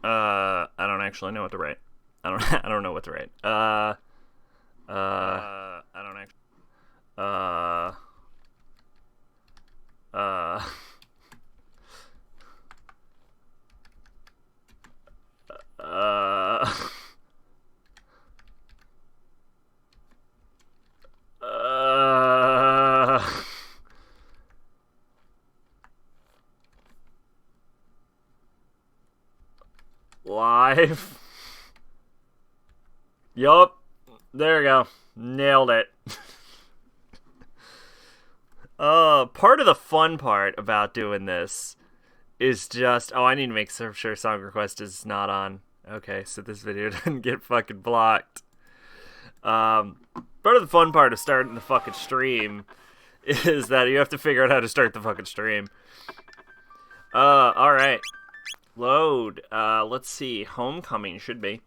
I don't actually know what to write. I don't know what to write. I don't actually. Uh, uh, uh, uh, live. Yup. There we go. Nailed it. Part of the fun part about doing this is just... Oh, I need to make sure song request is not on. Okay, so this video doesn't get fucking blocked. Part of the fun part of starting the fucking stream is that you have to figure out how to start the fucking stream. Alright. Load. Let's see. Homecoming should be.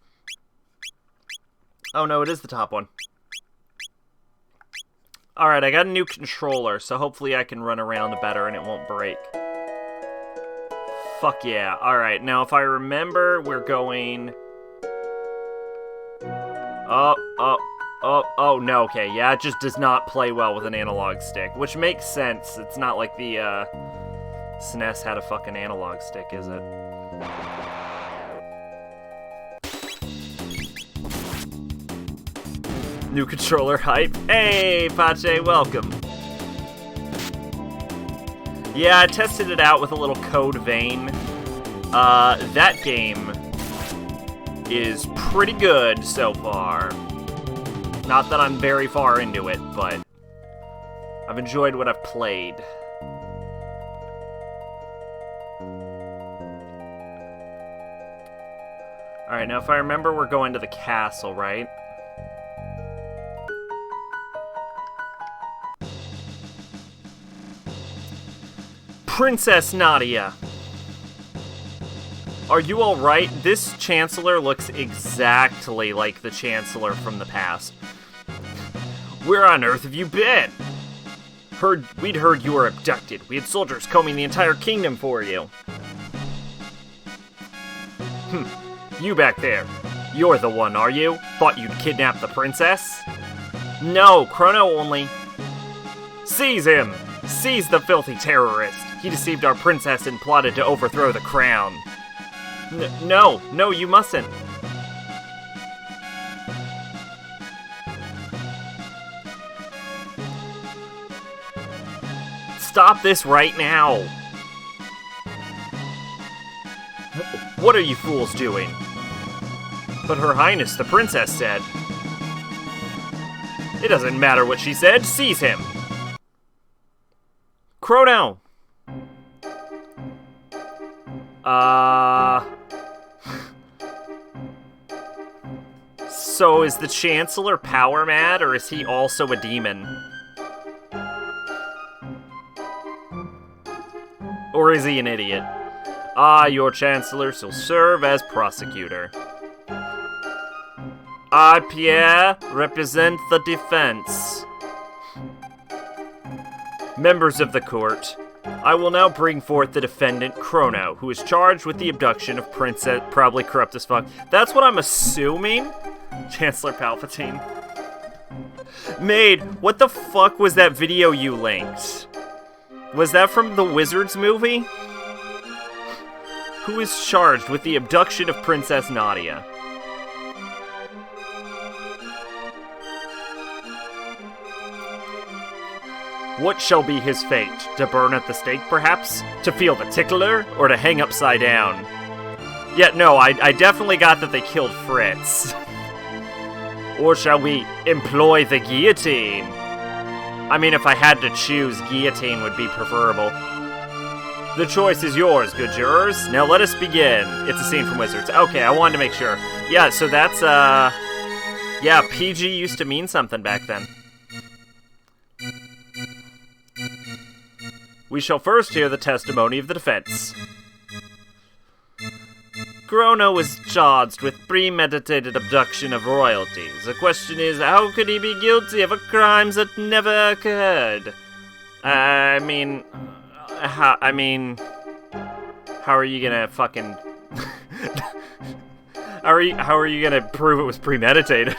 Oh no, it is the top one. Alright, I got a new controller, so hopefully I can run around better and it won't break. Fuck yeah. Alright, now if I remember, we're going... Oh, no, okay. Yeah, it just does not play well with an analog stick, which makes sense. It's not like the, SNES had a fucking analog stick, is it? New controller hype. Hey, Pache, welcome. Yeah, I tested it out with a little Code Vein. That game is pretty good so far. Not that I'm very far into it, but I've enjoyed what I've played. Alright, now if I remember, we're going to the castle, right? Princess Nadia! Are you alright? This Chancellor looks exactly like the Chancellor from the past. Where on earth have you been? We'd heard you were abducted. We had soldiers combing the entire kingdom for you. You back there. You're the one, are you? Thought you'd kidnap the princess? No, Chrono only. Seize him! Seize the filthy terrorist! He deceived our princess and plotted to overthrow the crown. No, you mustn't. Stop this right now! What are you fools doing? But Her Highness, the princess said. It doesn't matter what she said, seize him! Chrono! So is the Chancellor power mad, or is he also a demon? Or is he an idiot? Your Chancellor shall serve as prosecutor. I, Pierre, represent the defense. Members of the court, I will now bring forth the defendant, Chrono, who is charged with the abduction of Princess... Probably corrupt as fuck. That's what I'm assuming? Chancellor Palpatine. Maid, what the fuck was that video you linked? Was that from the Wizards movie? Who is charged with the abduction of Princess Nadia? What shall be his fate? To burn at the stake, perhaps? To feel the tickler? Or to hang upside down? Yeah, no, I definitely got that they killed Fritz. Or shall we employ the guillotine? I mean, if I had to choose, guillotine would be preferable. The choice is yours, good jurors. Now let us begin. It's a scene from Wizards. Okay, I wanted to make sure. Yeah, so that's, yeah, PG used to mean something back then. We shall first hear the testimony of the defense. Chrono was charged with premeditated abduction of royalties. The question is, how could he be guilty of a crime that never occurred? How are you gonna fucking... How are you gonna prove it was premeditated?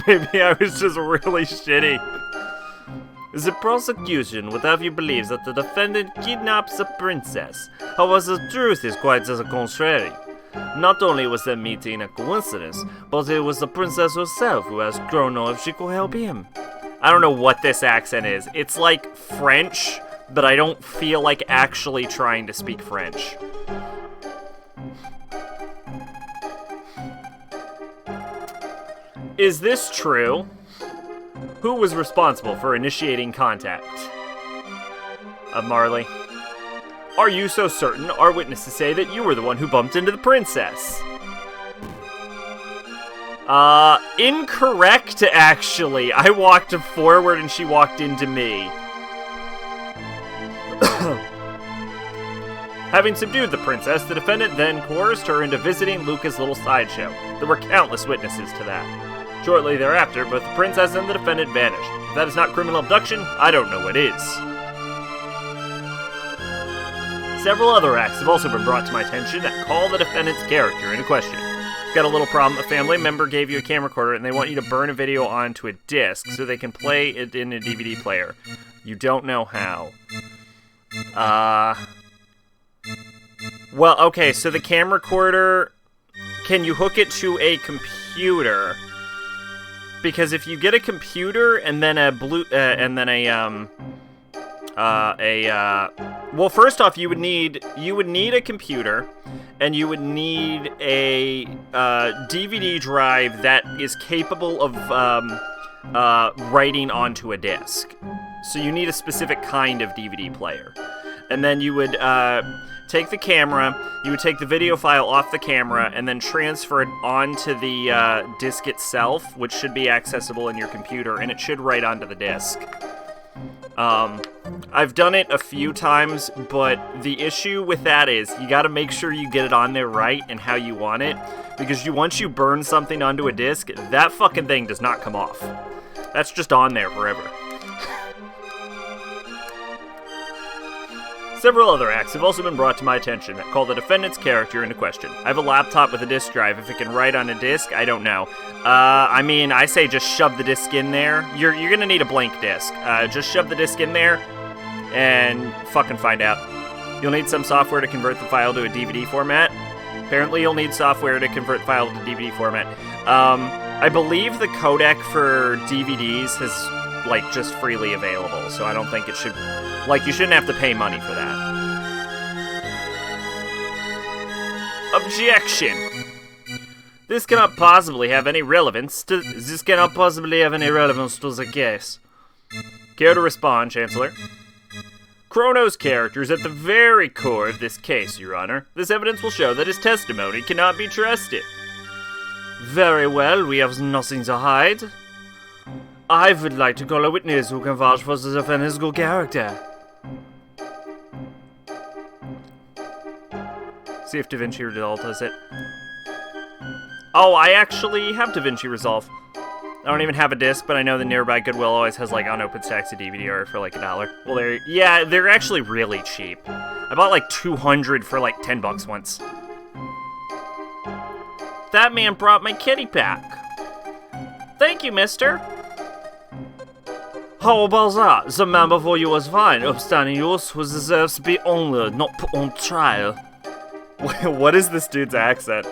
Maybe I was just really shitty. The prosecution would have you believe that the defendant kidnaps a princess. However, the truth is quite the contrary. Not only was their meeting a coincidence, but it was the princess herself who asked Chrono if she could help him. I don't know what this accent is. It's like French, but I don't feel like actually trying to speak French. Is this true? Who was responsible for initiating contact? Marley. Are you so certain? Our witnesses say that you were the one who bumped into the princess. Incorrect, actually. I walked forward and she walked into me. Having subdued the princess, the defendant then coerced her into visiting Luca's little sideshow. There were countless witnesses to that. Shortly thereafter, both the princess and the defendant vanished. If that is not criminal abduction, I don't know what is. Several other acts have also been brought to my attention that call the defendant's character into question. Got a little problem. A family member gave you a camera recorder and they want you to burn a video onto a disc so they can play it in a DVD player. You don't know how. Well, okay, so the camera recorder, can you hook it to a computer? Because if you get a computer and then well, first off, you would need a computer, and you would need a DVD drive that is capable of writing onto a disc. So you need a specific kind of DVD player. And then you would take the camera, you would take the video file off the camera, and then transfer it onto the disc itself, which should be accessible in your computer, and it should write onto the disc. I've done it a few times, but the issue with that is you gotta make sure you get it on there right and how you want it, because once you burn something onto a disc, that fucking thing does not come off. That's just on there forever. Several other acts have also been brought to my attention that call the defendant's character into question. I have a laptop with a disk drive. If it can write on a disk, I don't know. I mean, I say just shove the disk in there. You're gonna need a blank disk. Just shove the disk in there and fucking find out. You'll need some software to convert the file to a DVD format. Apparently you'll need software to convert the file to DVD format. I believe the codec for DVDs is just freely available, so I don't think it should, you shouldn't have to pay money for that. Objection! This cannot possibly have any relevance to the case. Care to respond, Chancellor? Chrono's character is at the very core of this case, Your Honor. This evidence will show that his testimony cannot be trusted. Very well, we have nothing to hide. I would like to call a witness who can vouch for the defendant's good character. See if DaVinci Resolve does it. Oh, I actually have DaVinci Resolve. I don't even have a disc, but I know the nearby Goodwill always has unopened stacks of DVD for $1. Well, they're actually really cheap. I bought 200 for $10 once. That man brought my kitty pack. Thank you, mister. How about that? The man before you was fine, upstanding yours who deserves to be honored, not put on trial. What is this dude's accent?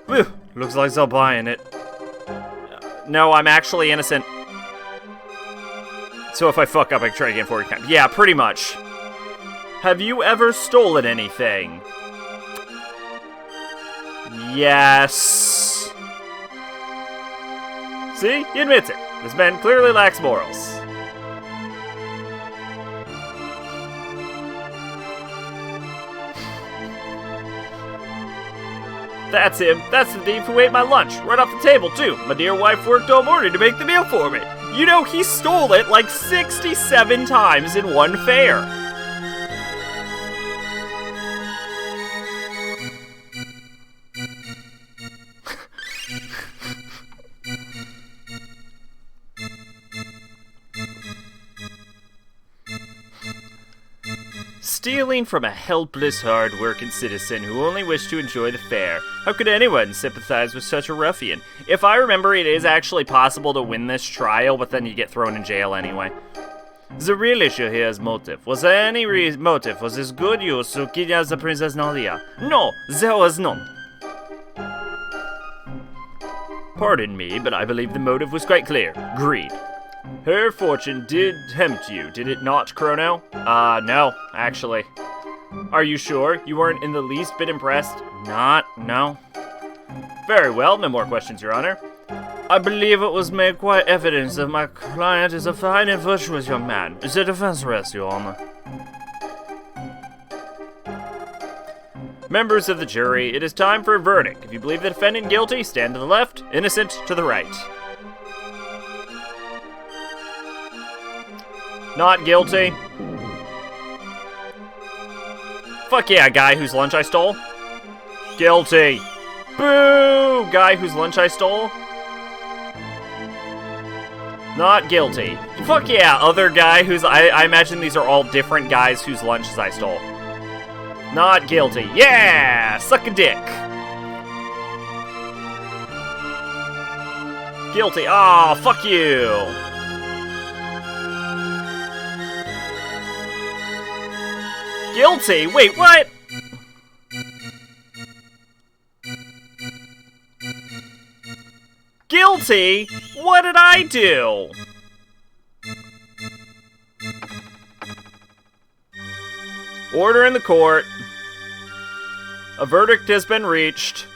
Whew, looks like they're buying it. No, I'm actually innocent. So if I fuck up, I can try again 40 times. Yeah, pretty much. Have you ever stolen anything? Yes. See? He admits it. This man clearly lacks morals. That's him. That's the thief who ate my lunch. Right off the table, too. My dear wife worked all morning to make the meal for me. You know, he stole it 67 times in one fare. Stealing from a helpless, hard-working citizen who only wished to enjoy the fare. How could anyone sympathize with such a ruffian? If I remember, it is actually possible to win this trial, but then you get thrown in jail anyway. The real issue here is motive. Was there any motive? Was this good use to kidnap the Princess Nadia? No, there was none. Pardon me, but I believe the motive was quite clear. Greed. Her fortune did tempt you, did it not, Chrono? No, actually. Are you sure? You weren't in the least bit impressed? No. Very well, no more questions, Your Honor. I believe it was made quite evident that my client is a fine and virtuous young man. The defense rests, Your Honor. Members of the jury, it is time for a verdict. If you believe the defendant guilty, stand to the left, innocent to the right. Not guilty. Fuck yeah, guy whose lunch I stole. Guilty. Boo! Guy whose lunch I stole. Not guilty. Fuck yeah, other guy who's... I imagine these are all different guys whose lunches I stole. Not guilty. Yeah! Suck a dick. Guilty. Aw, fuck you. Guilty? Wait, what? Guilty? What did I do? Order in the court. A verdict has been reached.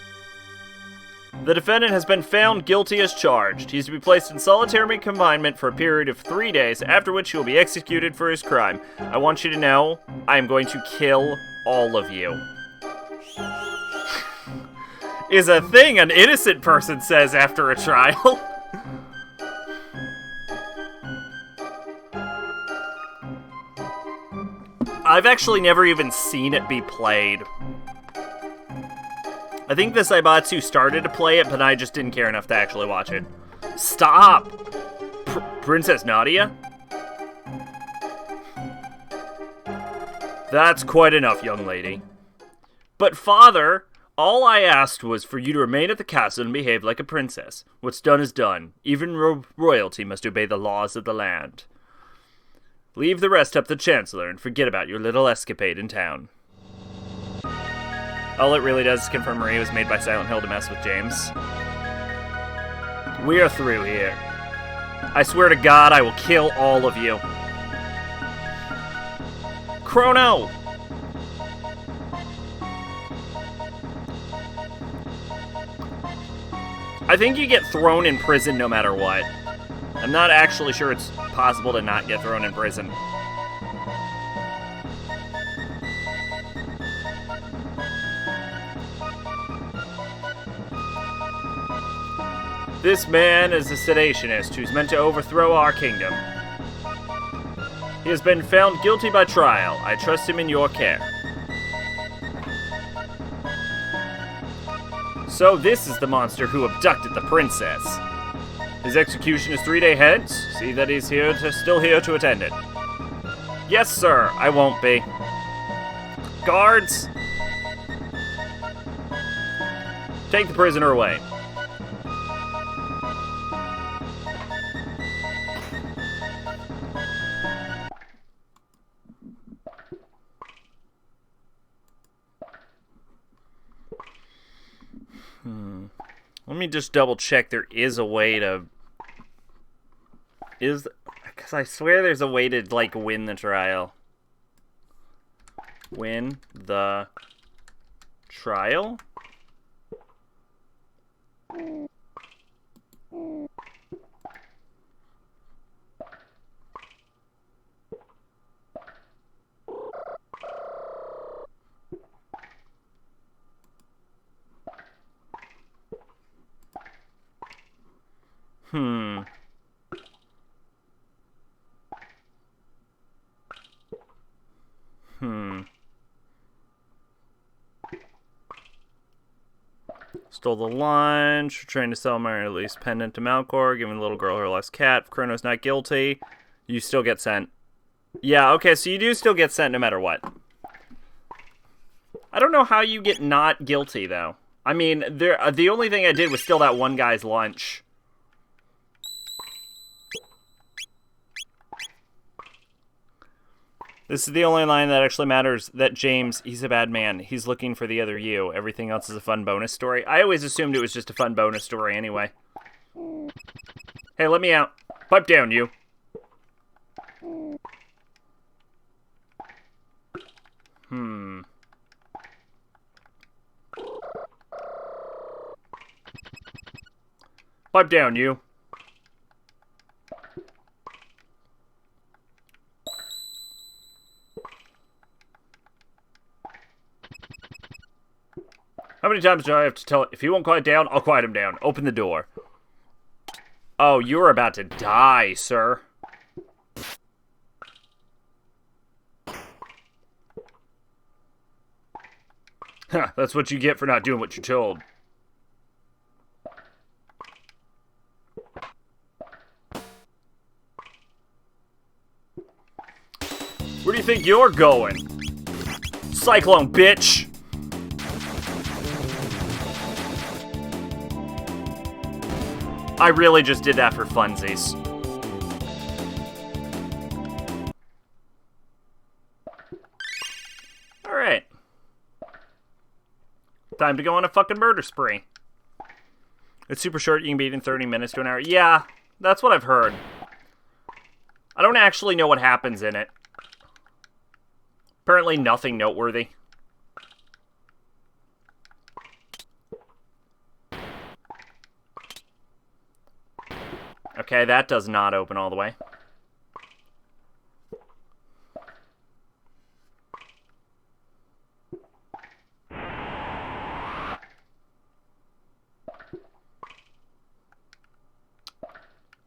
The defendant has been found guilty as charged. He is to be placed in solitary confinement for a period of 3 days, after which he will be executed for his crime. I want you to know, I am going to kill all of you. Is a thing an innocent person says after a trial. I've actually never even seen it be played. I think the Saibatsu started to play it, but I just didn't care enough to actually watch it. Stop! Princess Nadia? That's quite enough, young lady. But father, all I asked was for you to remain at the castle and behave like a princess. What's done is done. Even royalty must obey the laws of the land. Leave the rest up to the Chancellor and forget about your little escapade in town. All it really does is confirm Marie was made by Silent Hill to mess with James. We are through here. I swear to God, I will kill all of you. Chrono! I think you get thrown in prison no matter what. I'm not actually sure it's possible to not get thrown in prison. This man is a sedationist who's meant to overthrow our kingdom. He has been found guilty by trial. I trust him in your care. So this is the monster who abducted the princess. His execution is 3 days hence. See that he's still here to attend it. Yes, sir. I won't be. Guards! Take the prisoner away. Let me just double check there is a way to... Because I swear there's a way to, like, win the trial. Win the trial? Stole the lunch, trying to sell my release pendant to Malcor, giving the little girl her last cat. If Chrono's not guilty, you still get sent. Yeah, okay, so you do still get sent no matter what. I don't know how you get not guilty, though. I mean, the only thing I did was steal that one guy's lunch. This is the only line that actually matters, that James, he's a bad man. He's looking for the other you. Everything else is a fun bonus story. I always assumed it was just a fun bonus story anyway. Hey, let me out. Pipe down, you. Pipe down, you. How many times do I have to tell it? If he won't quiet down, I'll quiet him down. Open the door. Oh, you're about to die, sir. Huh, that's what you get for not doing what you're told. Where do you think you're going? Cyclone, bitch! I really just did that for funsies. Alright. Time to go on a fucking murder spree. It's super short, you can beat it in 30 minutes to an hour. Yeah, that's what I've heard. I don't actually know what happens in it. Apparently nothing noteworthy. Okay, that does not open all the way.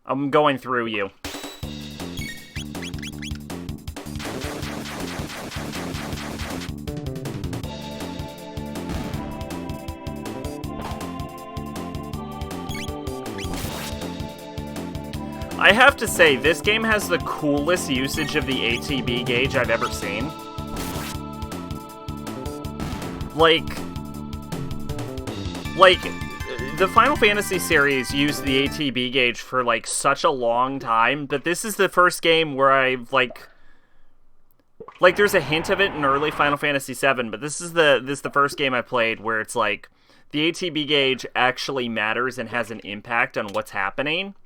I'm going through you. I have to say, this game has the coolest usage of the ATB gauge I've ever seen. Like, the Final Fantasy series used the ATB gauge for, like, such a long time, but this is the first game where I've, like, there's a hint of it in early Final Fantasy VII, but this is the first game I played where it's, like, the ATB gauge actually matters and has an impact on what's happening.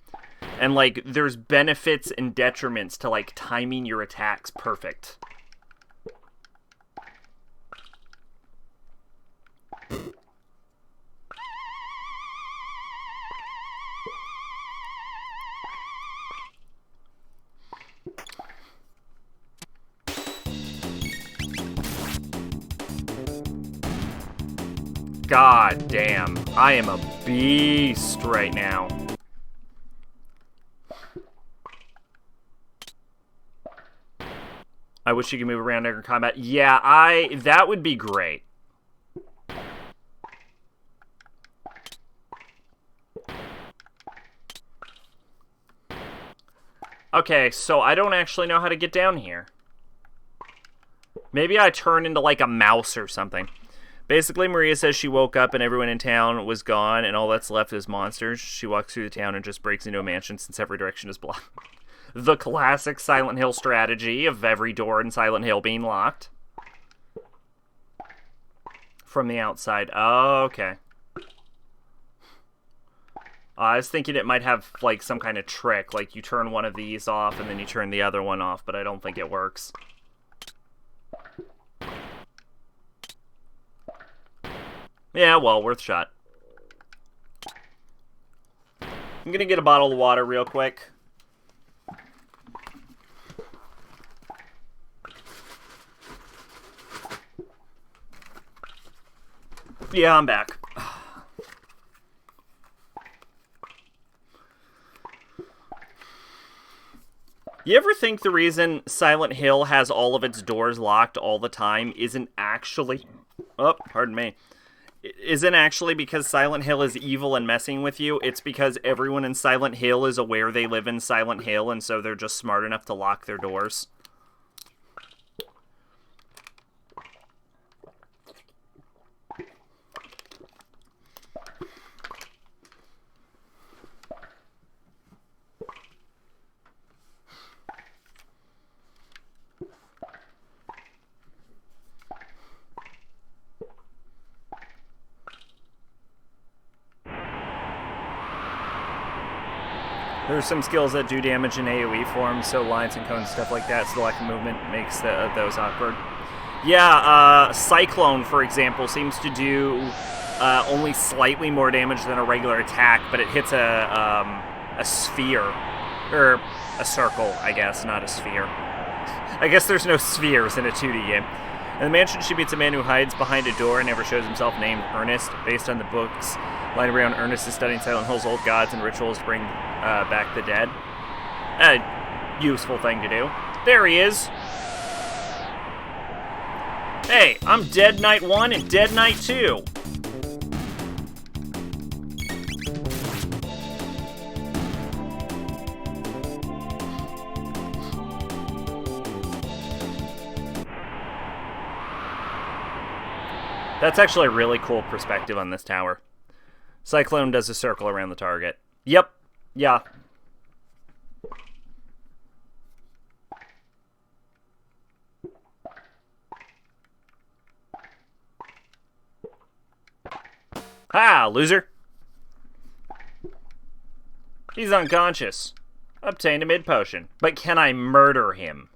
And, like, there's benefits and detriments to, like, timing your attacks perfect. God damn, I am a beast right now. I wish you could move around during combat. Yeah, that would be great. Okay, so I don't actually know how to get down here. Maybe I turn into, like, a mouse or something. Basically, Maria says she woke up and everyone in town was gone and all that's left is monsters. She walks through the town and just breaks into a mansion since every direction is blocked. The classic Silent Hill strategy of every door in Silent Hill being locked. From the outside. Oh, okay. I was thinking it might have, like, some kind of trick. Like, you turn one of these off and then you turn the other one off, but I don't think it works. Yeah, well, worth a shot. I'm gonna get a bottle of water real quick. Yeah, I'm back. You ever think the reason Silent Hill has all of its doors locked all the time isn't actually... Oh, pardon me. Isn't actually because Silent Hill is evil and messing with you. It's because everyone in Silent Hill is aware they live in Silent Hill, and so they're just smart enough to lock their doors. There's some skills that do damage in AoE form, so lines and cones, stuff like that, so the lack of movement makes those awkward. Yeah, Cyclone, for example, seems to do only slightly more damage than a regular attack, but it hits a sphere. Or a circle, I guess, not a sphere. I guess there's no spheres in a 2D game. In the mansion, she meets a man who hides behind a door and never shows himself, named Ernest, based on the books lying around. Ernest is studying Silent Hill's old gods and rituals to bring back the dead. A useful thing to do. There he is. Hey, I'm Dead Knight 1 and Dead Knight 2. That's actually a really cool perspective on this tower. Cyclone does a circle around the target. Yep. Yeah. Ha, loser. He's unconscious. Obtained a mid-potion. But can I murder him?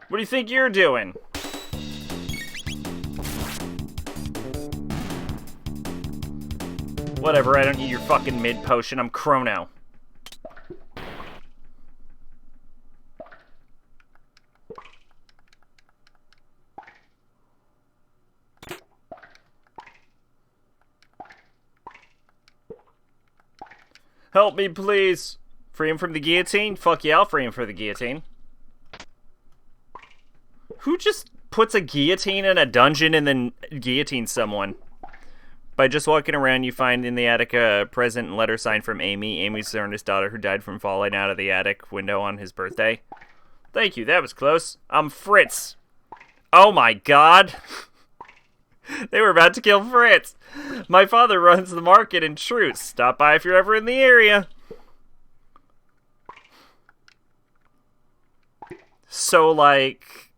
What do you think you're doing? Whatever, I don't need your fucking mid-potion. I'm Chrono. Help me, please. Free him from the guillotine? Fuck yeah, I'll free him from the guillotine. Who just puts a guillotine in a dungeon and then guillotines someone? By just walking around, you find in the attic a present and letter signed from Amy. Amy's Ernest's daughter who died from falling out of the attic window on his birthday. Thank you, that was close. I'm Fritz. Oh my god. They were about to kill Fritz. My father runs the market in Truce. Stop by if you're ever in the area. So, like...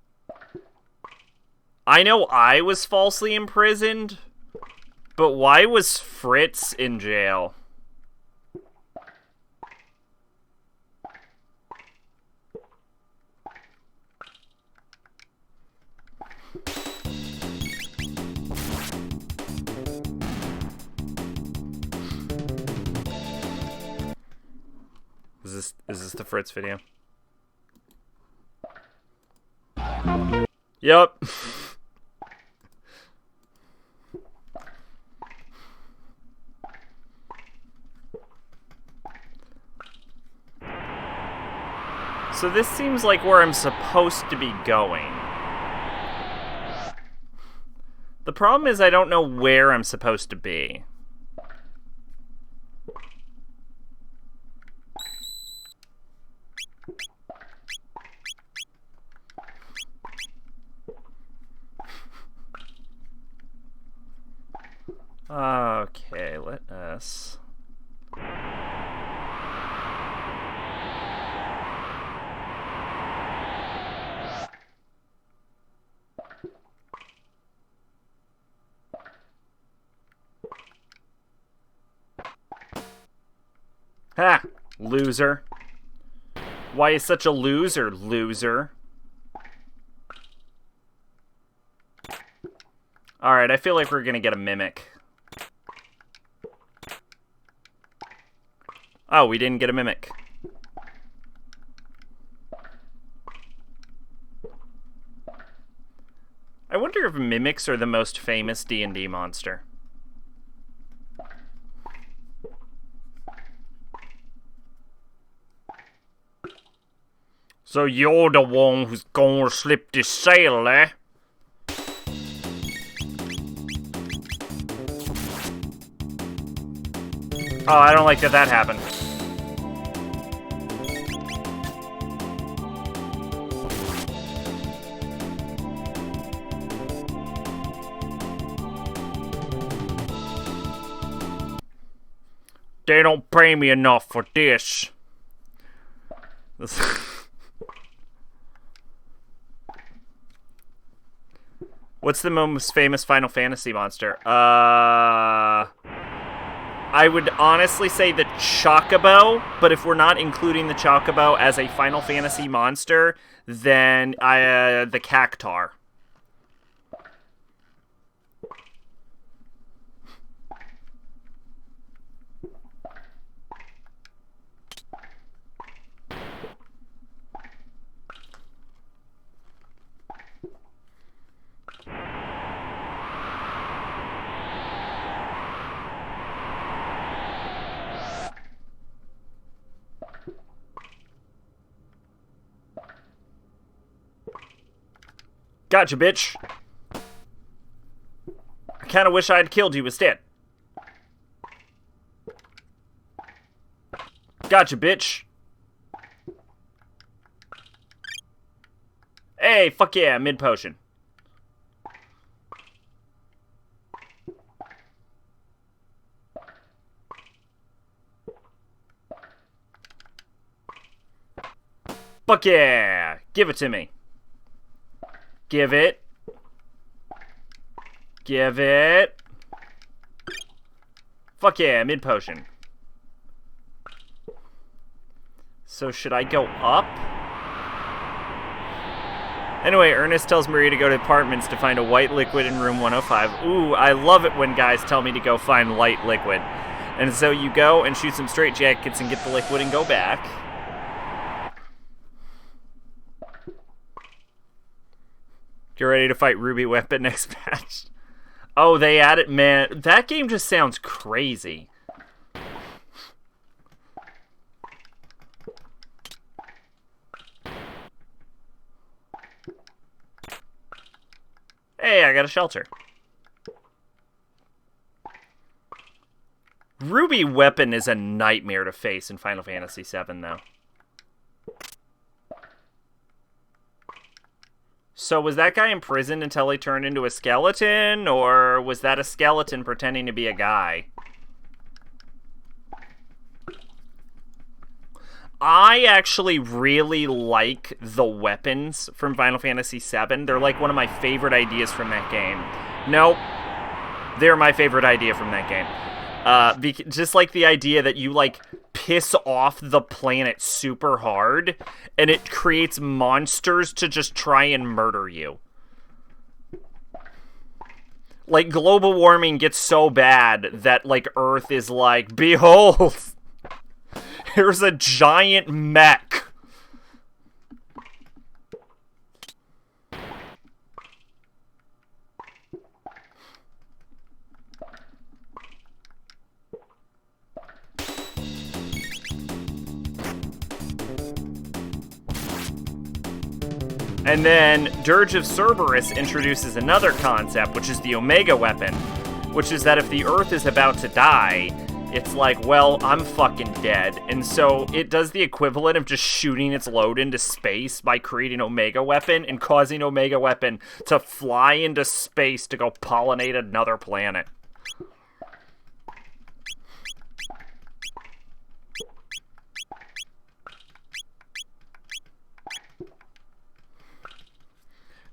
I know I was falsely imprisoned, but why was Fritz in jail? Is this the Fritz video? Yup. So this seems like where I'm supposed to be going. The problem is I don't know where I'm supposed to be. Okay, let us... Ha! Loser. Why is such a loser, loser? Alright, I feel like we're gonna get a mimic. Oh, we didn't get a mimic. I wonder if mimics are the most famous D&D monster. So you're the one who's gonna slip this sail, eh? Oh, I don't like that happened. They don't pay me enough for this. What's the most famous Final Fantasy monster? I would honestly say the Chocobo, but if we're not including the Chocobo as a Final Fantasy monster, then the Cactar. Gotcha, bitch. I kind of wish I had killed you instead. Gotcha, bitch. Hey, fuck yeah, mid-potion. Fuck yeah! Give it to me. Give it. Give it. Fuck yeah, mid-potion. So should I go up? Anyway, Ernest tells Maria to go to apartments to find a white liquid in room 105. Ooh, I love it when guys tell me to go find light liquid. And so you go and shoot some straitjackets and get the liquid and go back. Get ready to fight Ruby Weapon next patch. Oh, they added... Man, that game just sounds crazy. Hey, I got a shelter. Ruby Weapon is a nightmare to face in Final Fantasy VII, though. So was that guy imprisoned until he turned into a skeleton, or was that a skeleton pretending to be a guy? I actually really like the weapons from Final Fantasy VII. They're like one of my favorite ideas from that game. Nope. They're my favorite idea from that game. Just like the idea that you, like, piss off the planet super hard, and it creates monsters to just try and murder you. Like, global warming gets so bad that, like, Earth is like, behold, here's a giant mech. And then Dirge of Cerberus introduces another concept, which is the Omega Weapon, which is that if the Earth is about to die, it's like, well, I'm fucking dead. And so it does the equivalent of just shooting its load into space by creating Omega Weapon and causing Omega Weapon to fly into space to go pollinate another planet.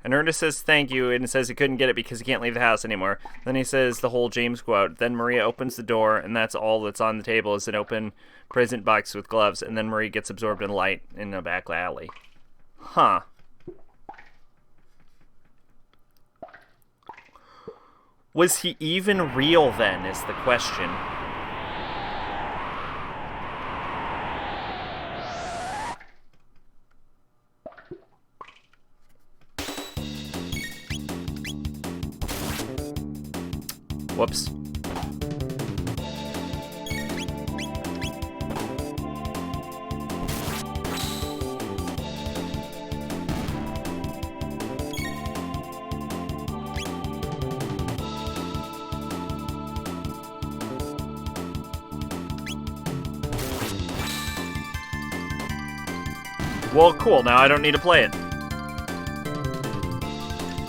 And Ernest says thank you, and says he couldn't get it because he can't leave the house anymore. Then he says the whole James quote. Then Maria opens the door, and that's all that's on the table is an open present box with gloves. And then Maria gets absorbed in light in a back alley. Huh. Was he even real then, is the question. Whoops. Well, cool, now I don't need to play it.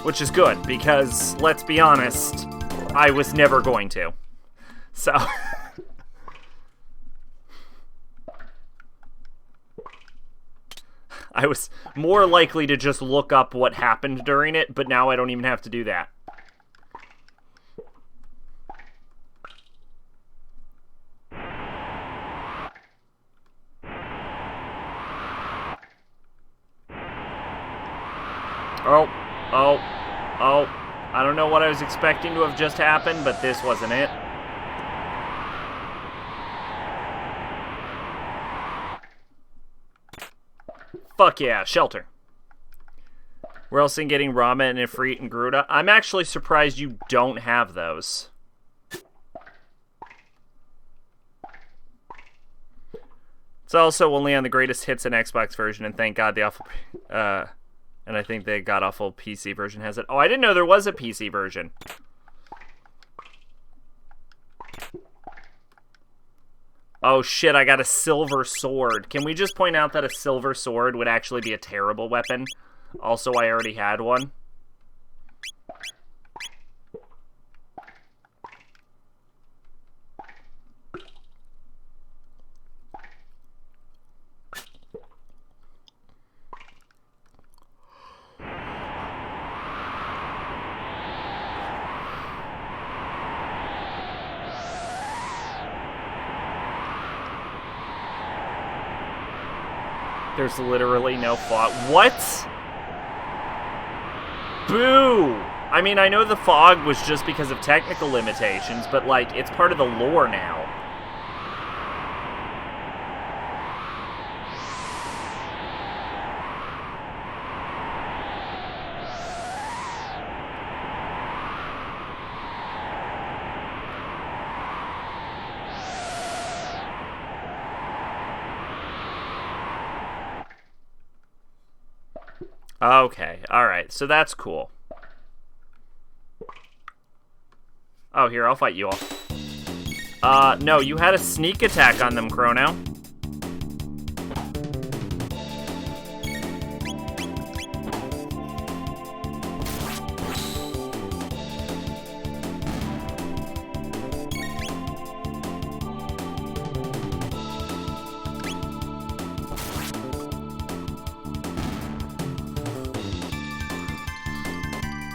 Which is good, because, let's be honest, I was never going to. So... I was more likely to just look up what happened during it, but now I don't even have to do that. Oh, oh, oh. I don't know what I was expecting to have just happened, but this wasn't it. Fuck yeah, shelter. We're also getting ramen and ifrit and Gruda. I'm actually surprised you don't have those. It's also only on the greatest hits and Xbox version, and thank God the awful... and I think the god-awful PC version has it. Oh, I didn't know there was a PC version. Oh shit, I got a silver sword. Can we just point out that a silver sword would actually be a terrible weapon? Also, I already had one. There's literally no fog. What? Boo! I mean, I know the fog was just because of technical limitations, but, like, it's part of the lore now. Okay, alright, so that's cool. Oh, here, I'll fight you all. No, you had a sneak attack on them, Chrono.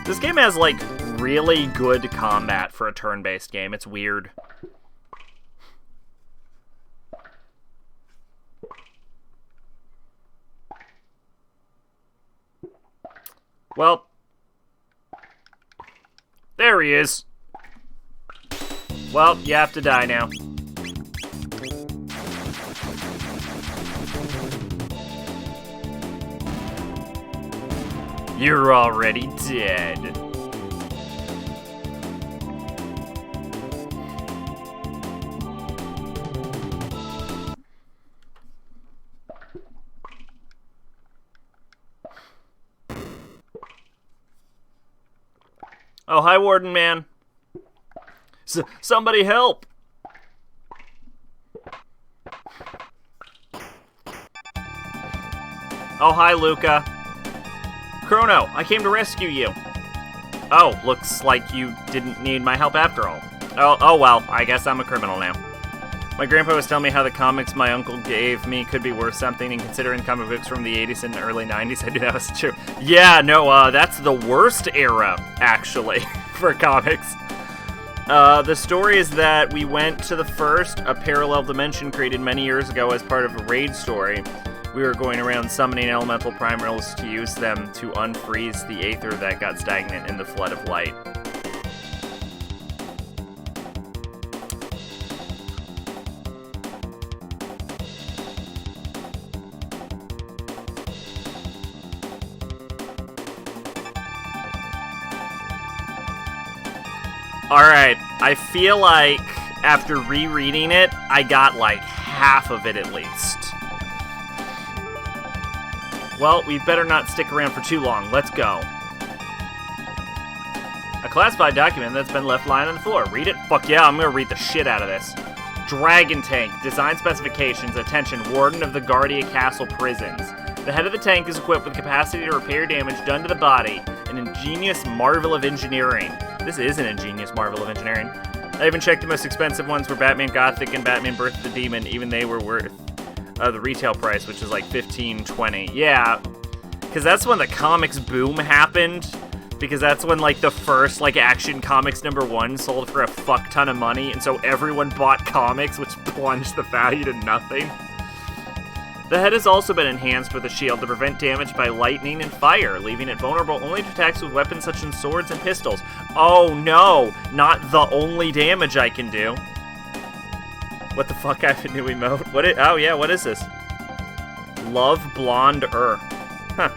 This game has, like, really good combat for a turn-based game. It's weird. Well, there he is. Well, you have to die now. You're already dead. Oh, hi, Warden Man. Somebody help! Oh, hi, Luca. Chrono, I came to rescue you. Oh, looks like you didn't need my help after all. Oh well, I guess I'm a criminal now. My grandpa was telling me how the comics my uncle gave me could be worth something, and considering comic books from the 80s and early 90s, I knew that was true. Yeah, no, that's the worst era, actually, for comics. The story is that we went to the first, a parallel dimension created many years ago as part of a raid story. We were going around summoning elemental primals to use them to unfreeze the aether that got stagnant in the flood of light. Alright, I feel like after rereading it, I got like half of it at least. Well, we better not stick around for too long. Let's go. A classified document that's been left lying on the floor. Read it? Fuck yeah, I'm gonna read the shit out of this. Dragon tank. Design specifications. Attention, Warden of the Guardia Castle Prisons. The head of the tank is equipped with capacity to repair damage done to the body. An ingenious marvel of engineering. This is an ingenious marvel of engineering. I even checked the most expensive ones were Batman Gothic and Batman Birth of the Demon. Even they were worth the retail price, which is like $15-20. Yeah, because that's when the comics boom happened. Because that's when like the first like Action Comics #1 sold for a fuck ton of money, and so everyone bought comics, which plunged the value to nothing. The head has also been enhanced with a shield to prevent damage by lightning and fire, leaving it vulnerable only to attacks with weapons such as swords and pistols. Oh no, not the only damage I can do. What the fuck, I have a new emote? Oh yeah, what is this? Love Blonde Huh.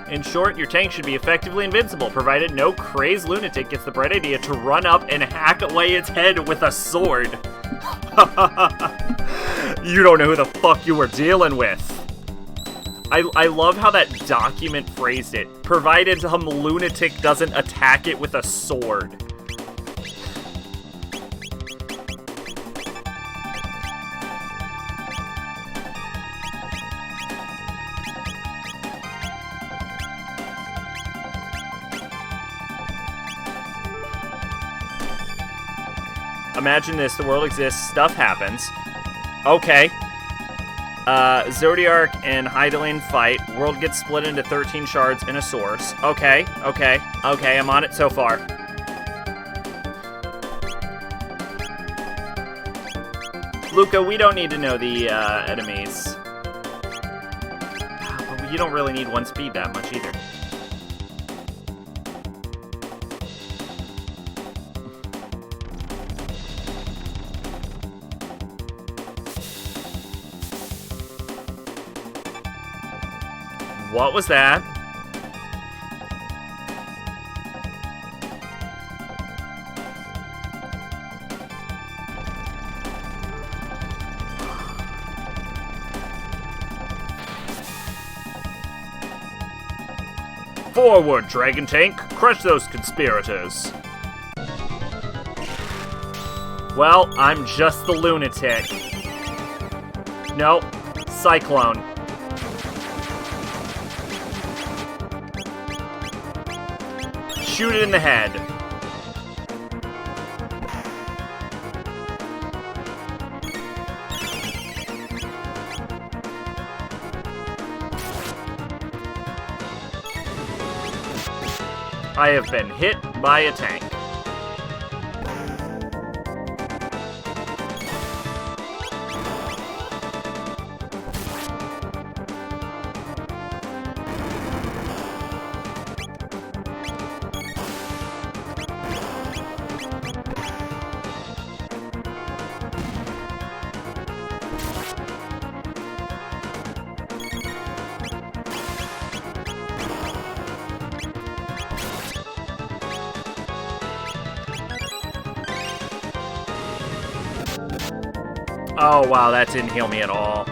In short, your tank should be effectively invincible, provided no crazed lunatic gets the bright idea to run up and hack away its head with a sword. You don't know who the fuck you were dealing with. I love how that document phrased it. Provided some lunatic doesn't attack it with a sword. Imagine this, the world exists, stuff happens. Okay. Zodiark and Hydaelyn fight. World gets split into 13 shards and a source. Okay, I'm on it so far. Luca, we don't need to know the enemies. But you don't really need one speed that much either. What was that? Forward, Dragon Tank! Crush those conspirators! Well, I'm just the lunatic. Nope. Cyclone. Shoot it in the head. I have been hit by a tank. Oh, wow, that didn't heal me at all.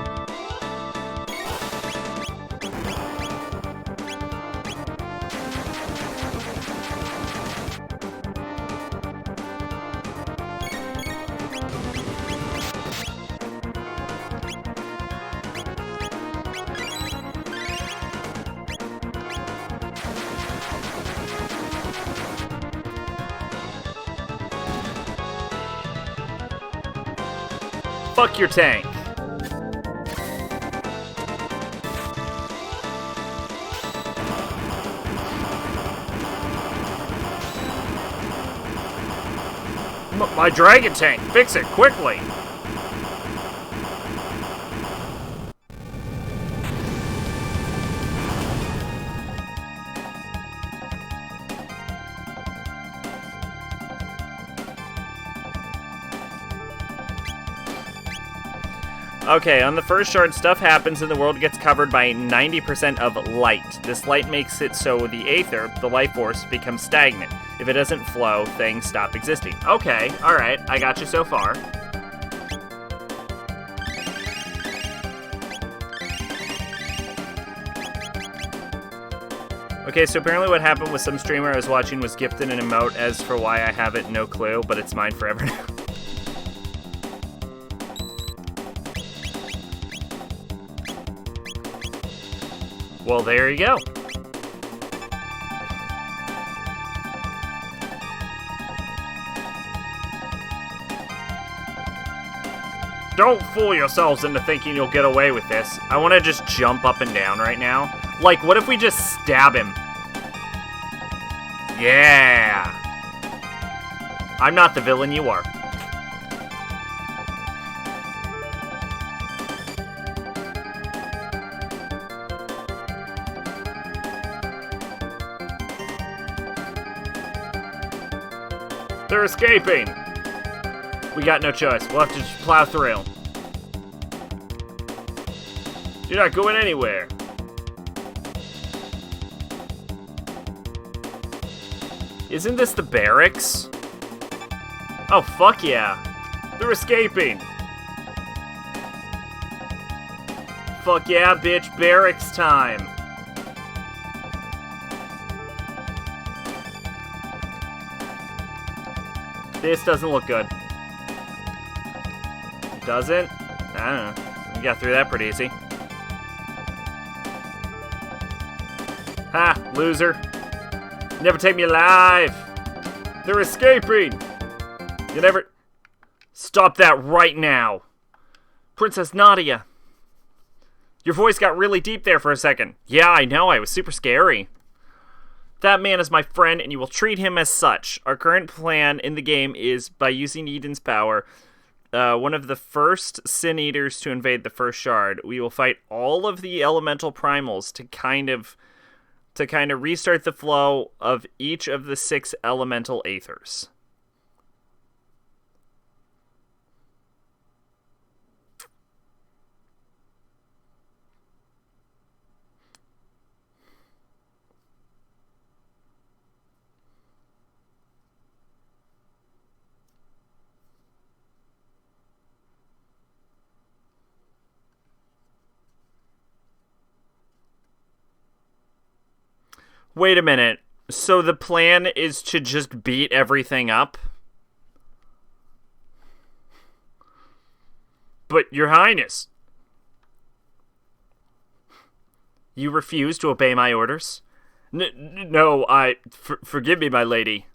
Fuck your tank. My dragon tank, fix it quickly. Okay, on the first shard, stuff happens and the world gets covered by 90% of light. This light makes it so the aether, the life force, becomes stagnant. If it doesn't flow, things stop existing. Okay, alright, I got you so far. Okay, so apparently what happened with some streamer I was watching was gifted an emote. As for why I have it, no clue, but it's mine forever now. Well, there you go. Don't fool yourselves into thinking you'll get away with this. I want to just jump up and down right now. Like, what if we just stab him? Yeah! I'm not the villain, you are. They're escaping! We got no choice. We'll have to just plow through. You're not going anywhere. Isn't this the barracks? Oh, fuck yeah. They're escaping. Fuck yeah, bitch. Barracks time. This doesn't look good. Doesn't? I don't know. We got through that pretty easy. Ha! Loser. Never take me alive. They're escaping. You never... Stop that right now. Princess Nadia. Your voice got really deep there for a second. Yeah, I know. I was super scary. That man is my friend, and you will treat him as such. Our current plan in the game is, by using Eden's power, one of the first Sin Eaters to invade the first shard, we will fight all of the elemental primals to kind of restart the flow of each of the 6 elemental aethers. Wait a minute. So the plan is to just beat everything up? But, Your Highness, you refuse to obey my orders? No, forgive me, my lady.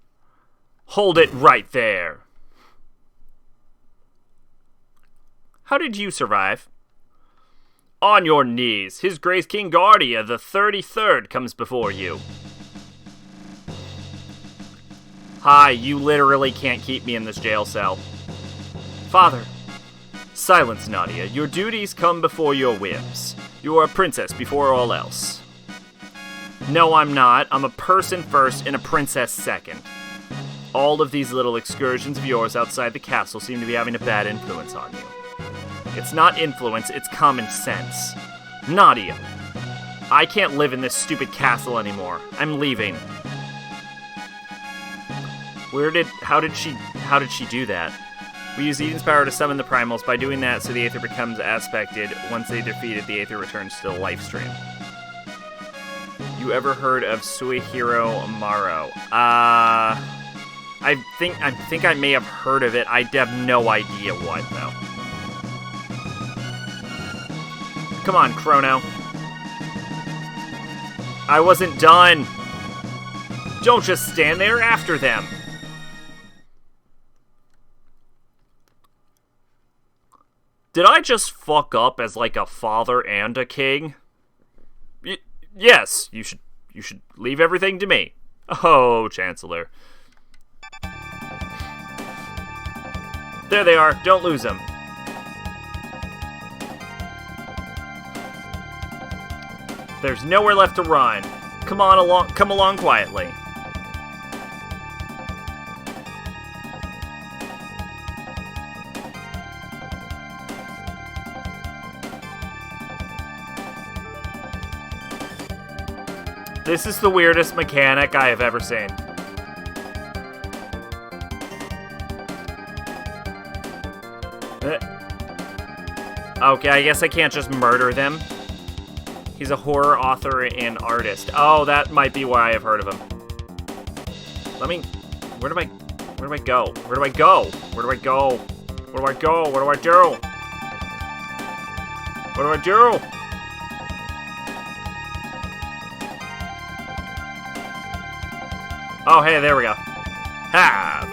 Hold it right there. How did you survive? On your knees. His Grace King Guardia, the 33rd, comes before you. Hi, you literally can't keep me in this jail cell. Father. Silence, Nadia. Your duties come before your whims. You are a princess before all else. No, I'm not. I'm a person first and a princess second. All of these little excursions of yours outside the castle seem to be having a bad influence on you. It's not influence, it's common sense. Nadia, I can't live in this stupid castle anymore. I'm leaving. How did she do that? We use Eden's power to summon the primals. By doing that, so the Aether becomes aspected. Once they defeat it, the Aether returns to the life stream. You ever heard of Suihiro Amaro? I think I may have heard of it. I have no idea what, though. Come on, Chrono. I wasn't done. Don't just stand there after them. Did I just fuck up as like a father and a king? Yes, you should leave everything to me. Oh, Chancellor. There they are. Don't lose them. There's nowhere left to run. Come along quietly. This is the weirdest mechanic I have ever seen. Okay, I guess I can't just murder them. He's a horror author and artist. Oh, that might be why I've heard of him. Where do I go? Where do I go? Where do I go? Where do I go? What do I do? What do I do? Oh, hey, there we go. Ha!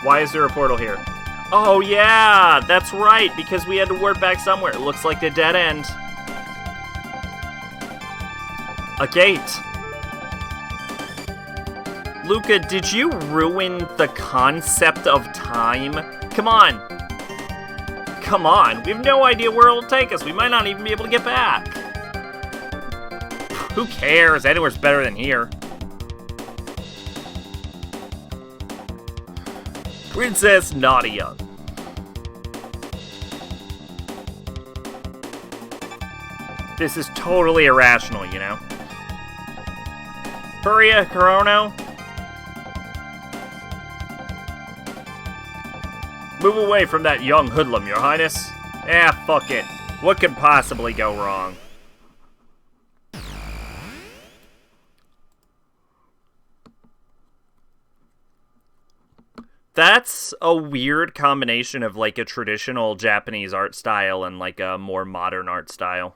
Why is there a portal here? Oh, yeah! That's right, because we had to warp back somewhere. It looks like the dead end. A gate. Luca, did you ruin the concept of time? Come on. Come on. We have no idea where it'll take us. We might not even be able to get back. Who cares? Anywhere's better than here. Princess Nadia. This is totally irrational, you know? Hurry, Chrono. Move away from that young hoodlum, your highness. Fuck it. What could possibly go wrong? That's a weird combination of, like, a traditional Japanese art style and, like, a more modern art style.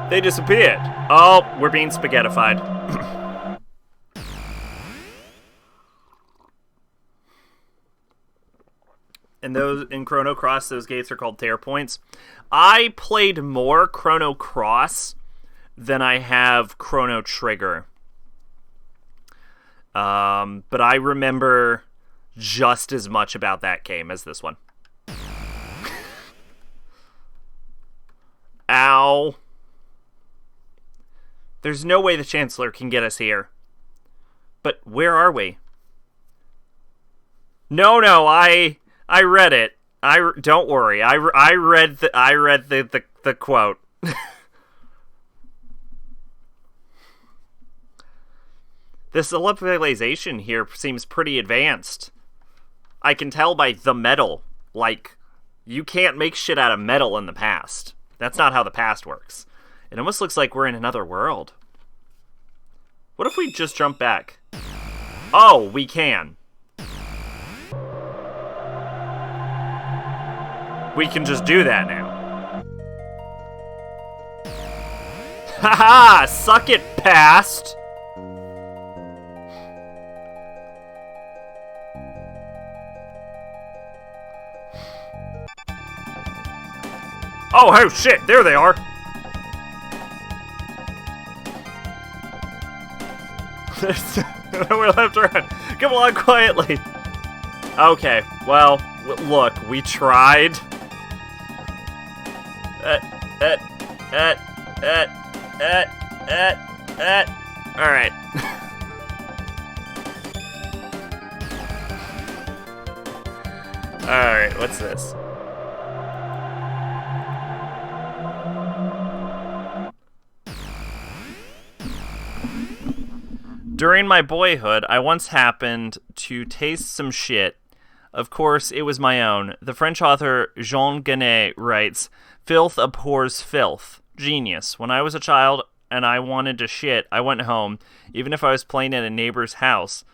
They disappeared. Oh, we're being spaghettified. And those in Chrono Cross, those gates are called tear points. I played more Chrono Cross than I have Chrono Trigger. But I remember just as much about that game as this one. Ow. There's no way the Chancellor can get us here. But where are we? No, I read it. Don't worry. I read the quote. This civilization here seems pretty advanced. I can tell by the metal. Like, you can't make shit out of metal in the past. That's not how the past works. It almost looks like we're in another world. What if we just jump back? Oh, we can. We can just do that now. Haha! Suck it, past! Oh shit! There they are! We're left around. Come along quietly. Okay, well, look, we tried. Alright. Alright, what's this? During my boyhood, I once happened to taste some shit. Of course, it was my own. The French author Jean Genet writes, "Filth abhors filth." Genius. When I was a child and I wanted to shit, I went home, even if I was playing at a neighbor's house.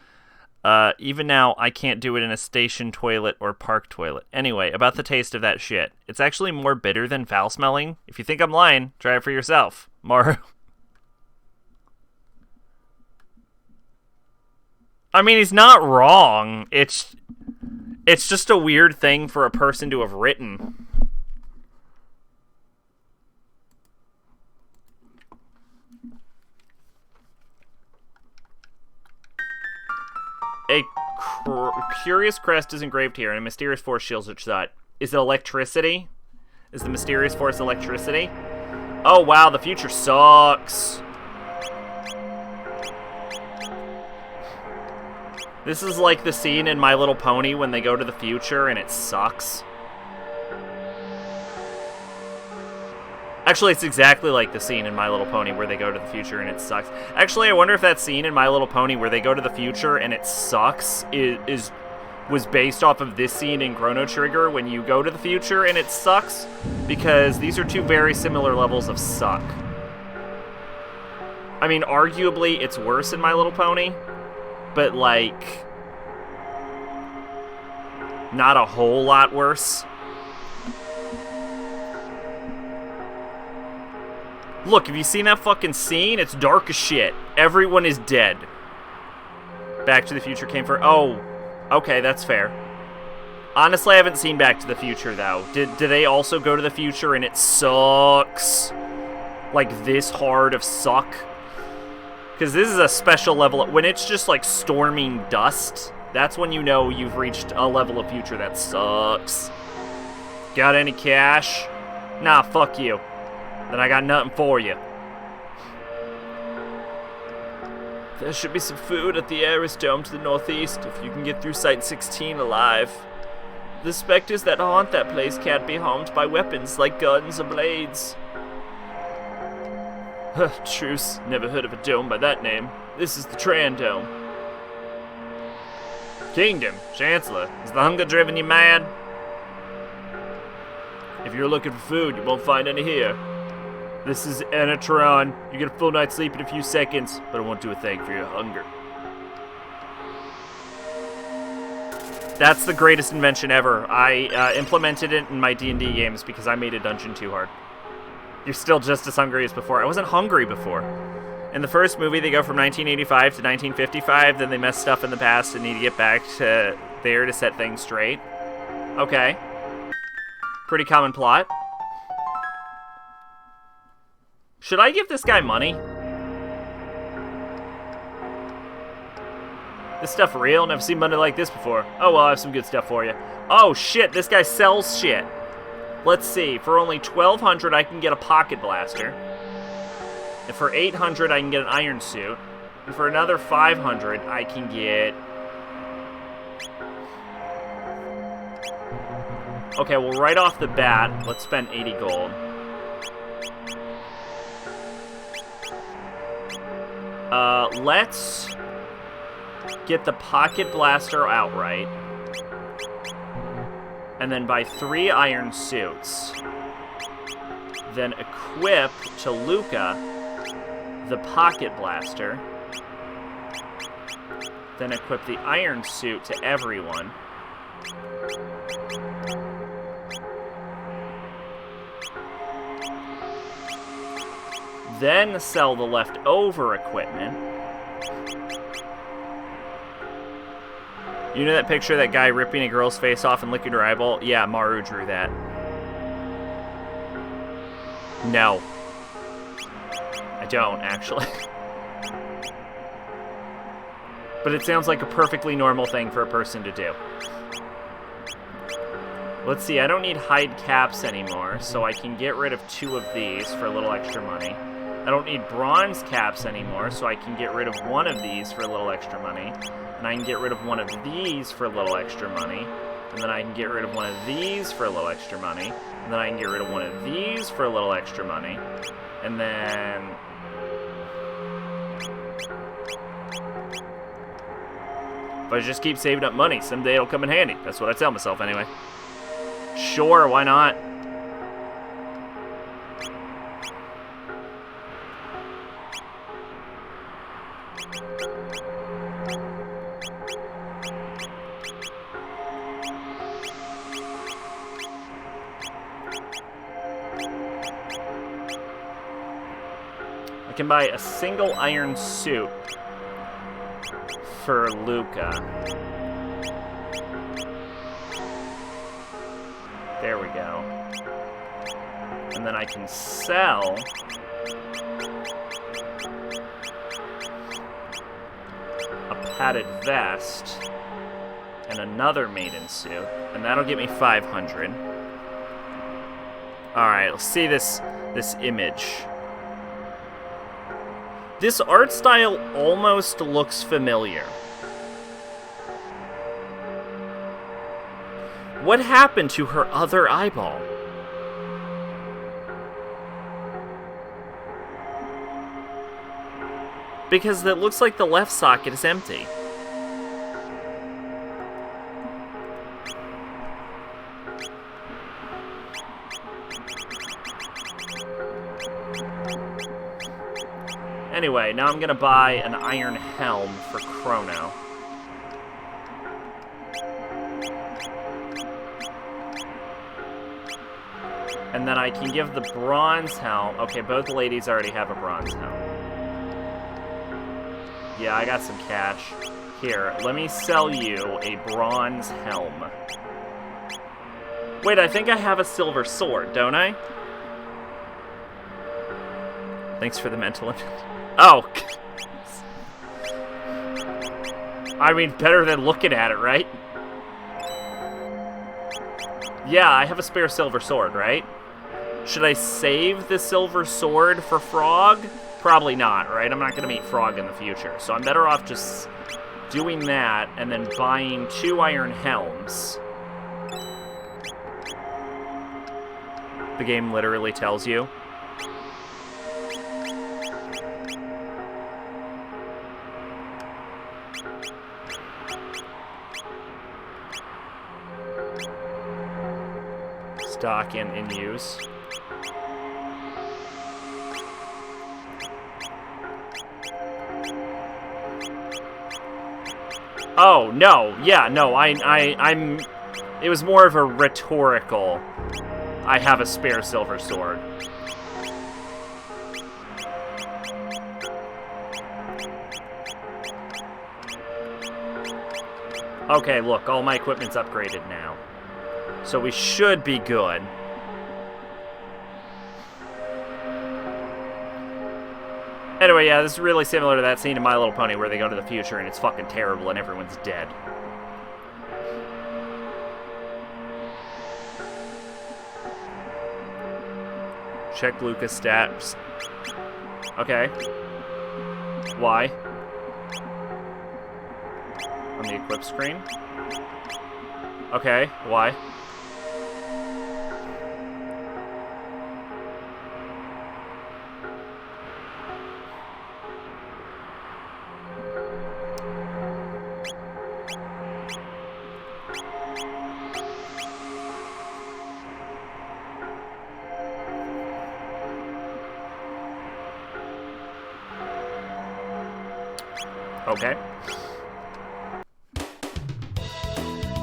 Even now, I can't do it in a station toilet or park toilet. Anyway, about the taste of that shit. It's actually more bitter than foul-smelling. If you think I'm lying, try it for yourself. Maru. I mean, he's not wrong. It's just a weird thing for a person to have written. A curious crest is engraved here, and a mysterious force shields its shot. Is it electricity? Is the mysterious force electricity? Oh, wow, the future sucks. This is like the scene in My Little Pony when they go to the future and it sucks. Actually, it's exactly like the scene in My Little Pony where they go to the future and it sucks. Actually, I wonder if that scene in My Little Pony where they go to the future and it sucks was based off of this scene in Chrono Trigger when you go to the future and it sucks, because these are two very similar levels of suck. I mean, arguably, it's worse in My Little Pony, but, like, not a whole lot worse. Look, have you seen that fucking scene? It's dark as shit. Everyone is dead. Back to the Future came for... Oh, okay, that's fair. Honestly, I haven't seen Back to the Future, though. Do they also go to the future and it sucks? Like, this hard of suck? Because this is a special level. When it's just, like, storming dust, that's when you know you've reached a level of future that sucks. Got any cash? Nah, fuck you. Then I got nothing for you. There should be some food at the Aris Dome to the northeast if you can get through Site 16 alive. The specters that haunt that place can't be harmed by weapons like guns or blades. Truce, never heard of a dome by that name. This is the Tran Dome. Kingdom, Chancellor, is the hunger driving you mad? If you're looking for food, you won't find any here. This is Anatron. You get a full night's sleep in a few seconds, but it won't do a thing for your hunger. That's the greatest invention ever. I implemented it in my D&D games because I made a dungeon too hard. You're still just as hungry as before. I wasn't hungry before. In the first movie, they go from 1985 to 1955, then they mess stuff in the past and need to get back to there to set things straight. Okay. Pretty common plot. Should I give this guy money? This stuff real? Never seen money like this before. Oh, well, I have some good stuff for you. Oh, shit, this guy sells shit. Let's see. For only $1,200, I can get a pocket blaster. And for $800, I can get an iron suit. And for another $500, I can get... Okay, well, right off the bat, let's spend 80 gold. Let's get the pocket blaster outright. And then buy 3 iron suits. Then equip to Luca the pocket blaster. Then equip the iron suit to everyone. Then sell the leftover equipment. You know that picture of that guy ripping a girl's face off and licking her eyeball? Yeah, Maru drew that. No. I don't, actually. But it sounds like a perfectly normal thing for a person to do. Let's see, I don't need hide caps anymore, so I can get rid of 2 of these for a little extra money. I don't need bronze caps anymore, so I can get rid of 1 of these for a little extra money. And I can get rid of 1 of these for a little extra money. And then I can get rid of 1 of these for a little extra money. And then I can get rid of 1 of these for a little extra money. And then... if I just keep saving up money, someday it'll come in handy. That's what I tell myself anyway. Sure, why not? I can buy a single iron suit for Luca. There we go. And then I can sell a padded vest and another maiden suit, and that'll get me 500. Alright, let's see this image. This art style almost looks familiar. What happened to her other eyeball? Because it looks like the left socket is empty. Anyway, now I'm gonna buy an iron helm for Chrono. And then I can give the bronze helm... okay, both ladies already have a bronze helm. Yeah, I got some cash. Here, let me sell you a bronze helm. Wait, I think I have a silver sword, don't I? Thanks for the mental... oh! I mean, better than looking at it, right? Yeah, I have a spare silver sword, right? Should I save the silver sword for Frog? Probably not, right? I'm not going to meet Frog in the future. So I'm better off just doing that and then buying 2 iron helms. The game literally tells you. Stock and in use. Oh, no. Yeah, no, I'm... It was more of a rhetorical... I have a spare silver sword. Okay, look, all my equipment's upgraded now. So we should be good. Anyway, yeah, this is really similar to that scene in My Little Pony where they go to the future and it's fucking terrible and everyone's dead. Check Lucas stats. Okay. Why? On the equip screen? Okay, why? Okay.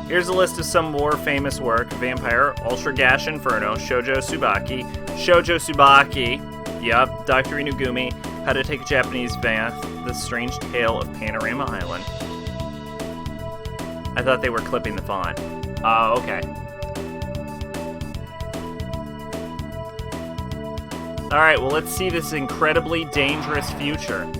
Here's a list of some more famous work. Vampire, Ultra Gash Inferno, Shoujo Tsubaki. Shoujo Tsubaki, yep, Dr. Inugumi, How to Take a Japanese Bath, The Strange Tale of Panorama Island. I thought they were clipping the font. Okay. Alright, well let's see this incredibly dangerous future.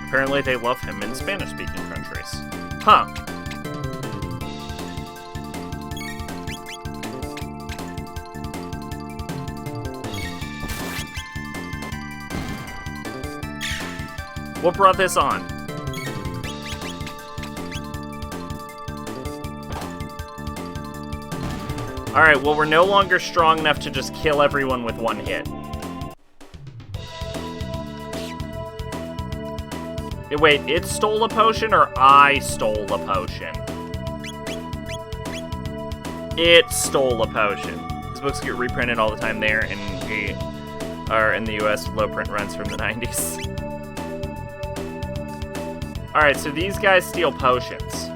Apparently they love him in Spanish-speaking countries. Huh. What brought this on? Alright, well we're no longer strong enough to just kill everyone with one hit. Wait, it stole a potion or I stole a potion? It stole a potion. These books get reprinted all the time there, and we are in the US low print runs from the 90s. Alright, so these guys steal potions.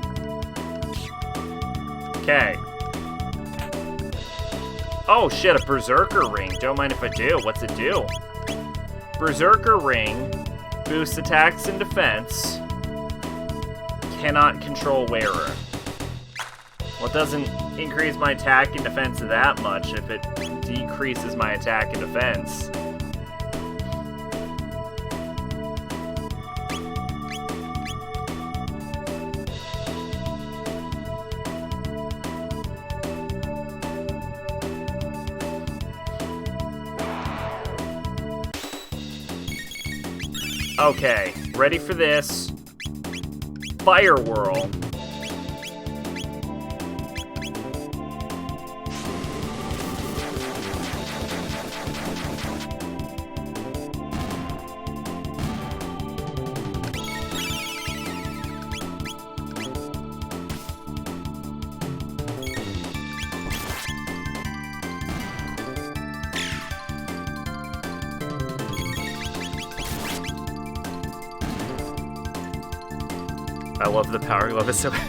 Okay. Oh shit, a Berserker Ring. Don't mind if I do. What's it do? Berserker Ring boosts attacks and defense. Cannot control wearer. Well, it doesn't increase my attack and defense that much if it decreases my attack and defense. Okay, ready for this. Fire Whirl. I love the Power Glove, it's so bad.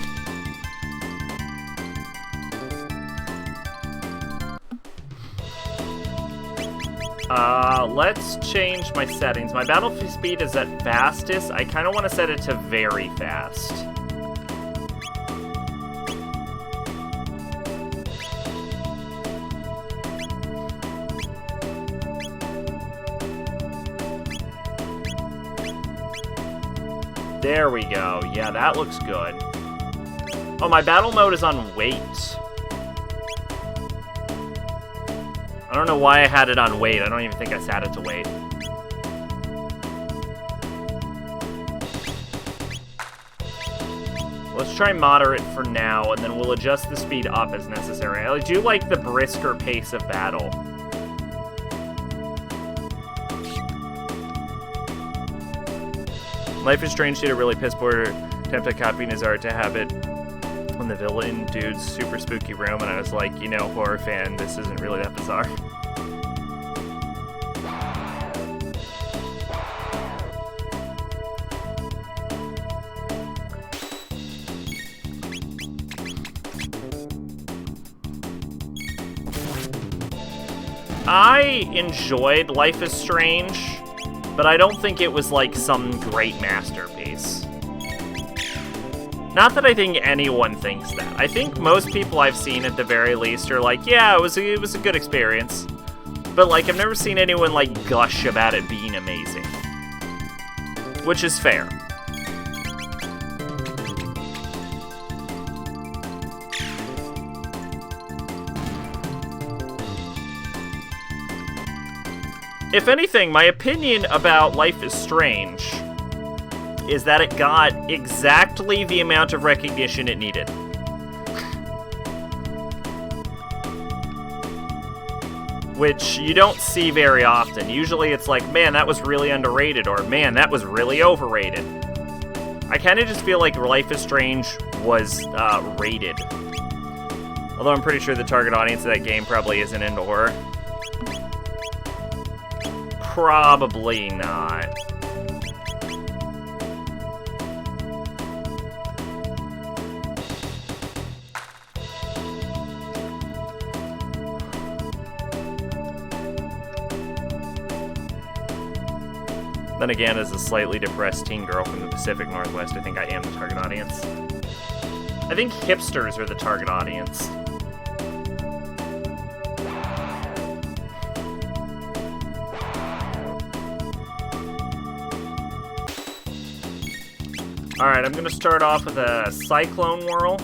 Let's change my settings. My battle speed is at fastest. I kind of want to set it to very fast. There we go. Yeah, that looks good. Oh, my battle mode is on wait. I don't know why I had it on wait. I don't even think I set it to wait. Let's try moderate for now, and then we'll adjust the speed up as necessary. I do like the brisker pace of battle. Life is Strange did a really piss poor attempt at copying his art to have it in the villain dude's super spooky room, and I was like, you know, horror fan, this isn't really that bizarre. I enjoyed Life is Strange, but I don't think it was like some great masterpiece. Not that I think anyone thinks that. I think most people I've seen at the very least are like, yeah, it was a good experience. But like, I've never seen anyone like gush about it being amazing. Which is fair. If anything, my opinion about Life is Strange is that it got exactly the amount of recognition it needed. Which you don't see very often. Usually it's like, man, that was really underrated, or man, that was really overrated. I kind of just feel like Life is Strange was rated. Although I'm pretty sure the target audience of that game probably isn't into horror. Probably not. Then again, as a slightly depressed teen girl from the Pacific Northwest, I think I am the target audience. I think hipsters are the target audience. Alright, I'm gonna start off with a Cyclone Whirl.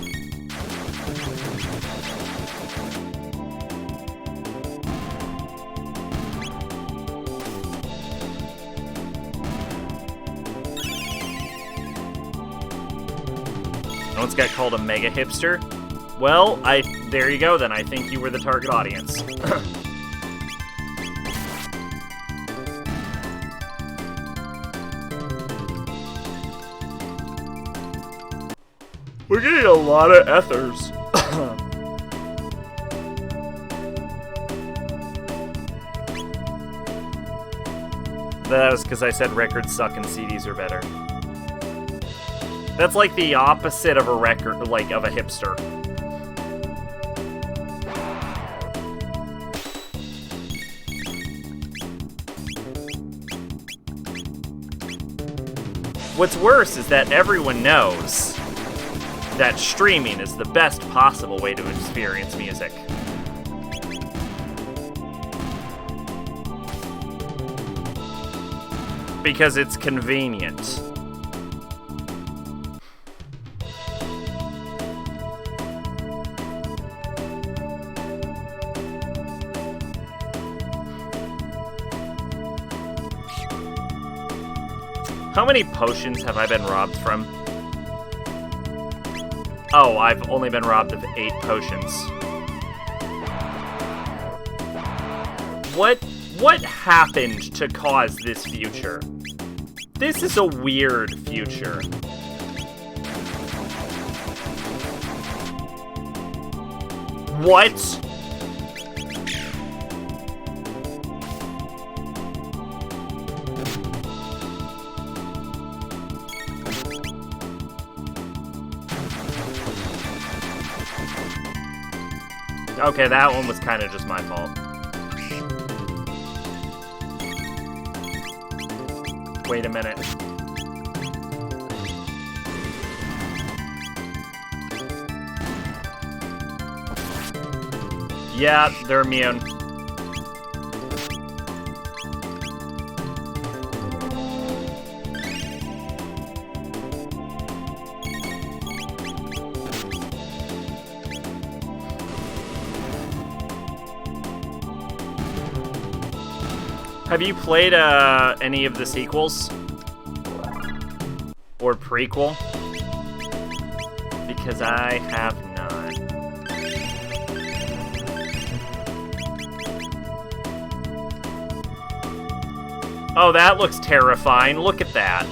No one's got called a mega hipster. Well, there you go then. I think you were the target audience. We're getting a lot of ethers. That was because I said records suck and CDs are better. That's like the opposite of a record, like of a hipster. What's worse is that everyone knows that streaming is the best possible way to experience music. Because it's convenient. How many potions have I been robbed from? Oh, I've only been robbed of 8 potions. What happened to cause this future? This is a weird future. What? Okay, that one was kind of just my fault. Wait a minute. Yeah, they're immune. Have you played any of the sequels? Or prequel? Because I have not. Oh, that looks terrifying. Look at that.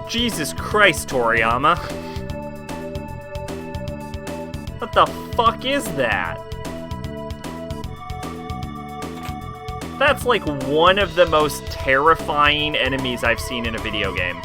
Jesus Christ, Toriyama. What the fuck is that? That's like one of the most terrifying enemies I've seen in a video game.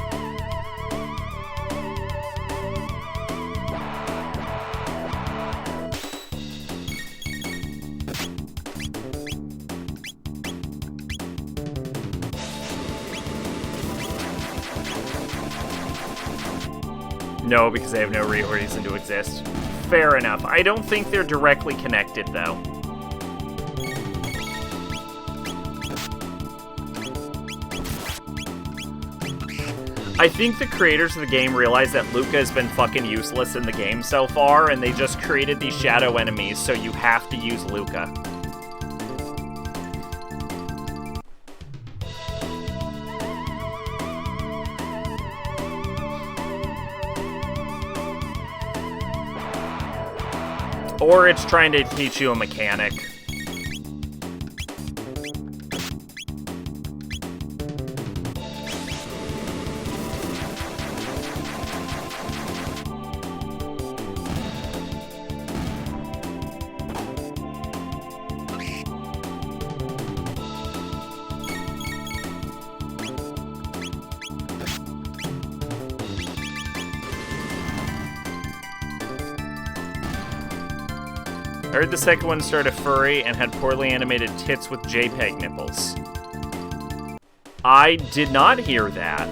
No, because they have no real reason to exist. Fair enough. I don't think they're directly connected, though. I think the creators of the game realized that Luca has been fucking useless in the game so far, and they just created these shadow enemies, so you have to use Luca. Or it's trying to teach you a mechanic. I heard the second one started furry and had poorly animated tits with JPEG nipples. I did not hear that.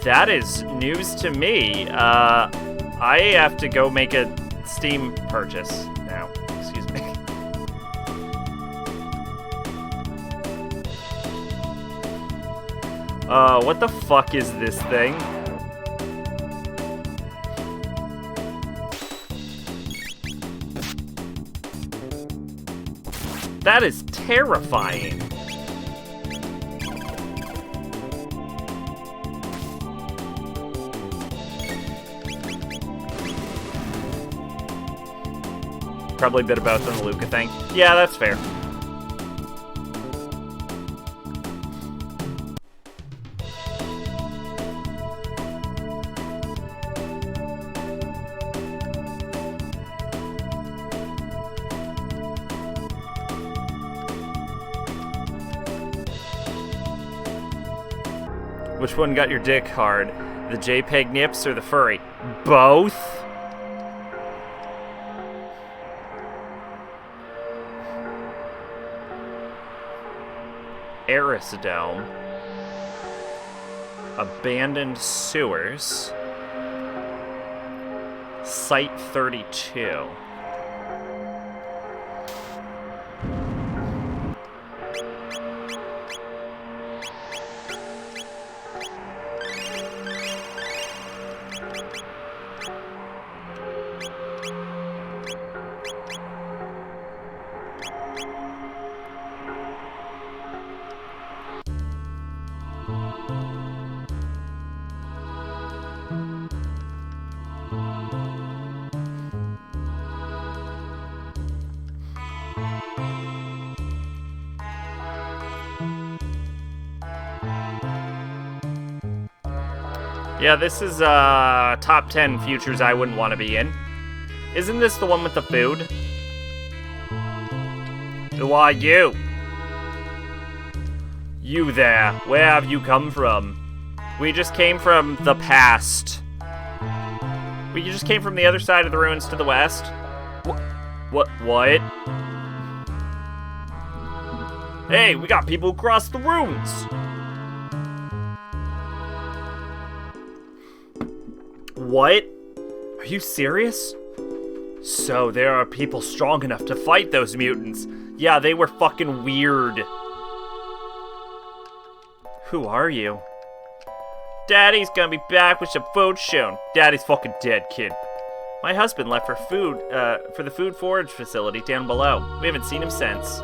That is news to me. I have to go make a Steam purchase now. Excuse me. What the fuck is this thing? That is terrifying. Probably a bit of both on the Luca thing. Yeah, that's fair. Which one got your dick hard? The JPEG nips or the furry? Both? Aerodome. Abandoned sewers. Site 32. Yeah, this is top 10 futures I wouldn't want to be in. Isn't this the one with the food? Who are you? You there, where have you come from? We just came from the past. We just came from the other side of the ruins to the west. What? Hey, we got people across the ruins. What? Are you serious? So there are people strong enough to fight those mutants. Yeah, they were fucking weird. Who are you? Daddy's gonna be back with some food soon. Daddy's fucking dead, kid. My husband left for food, for the food forage facility down below. We haven't seen him since.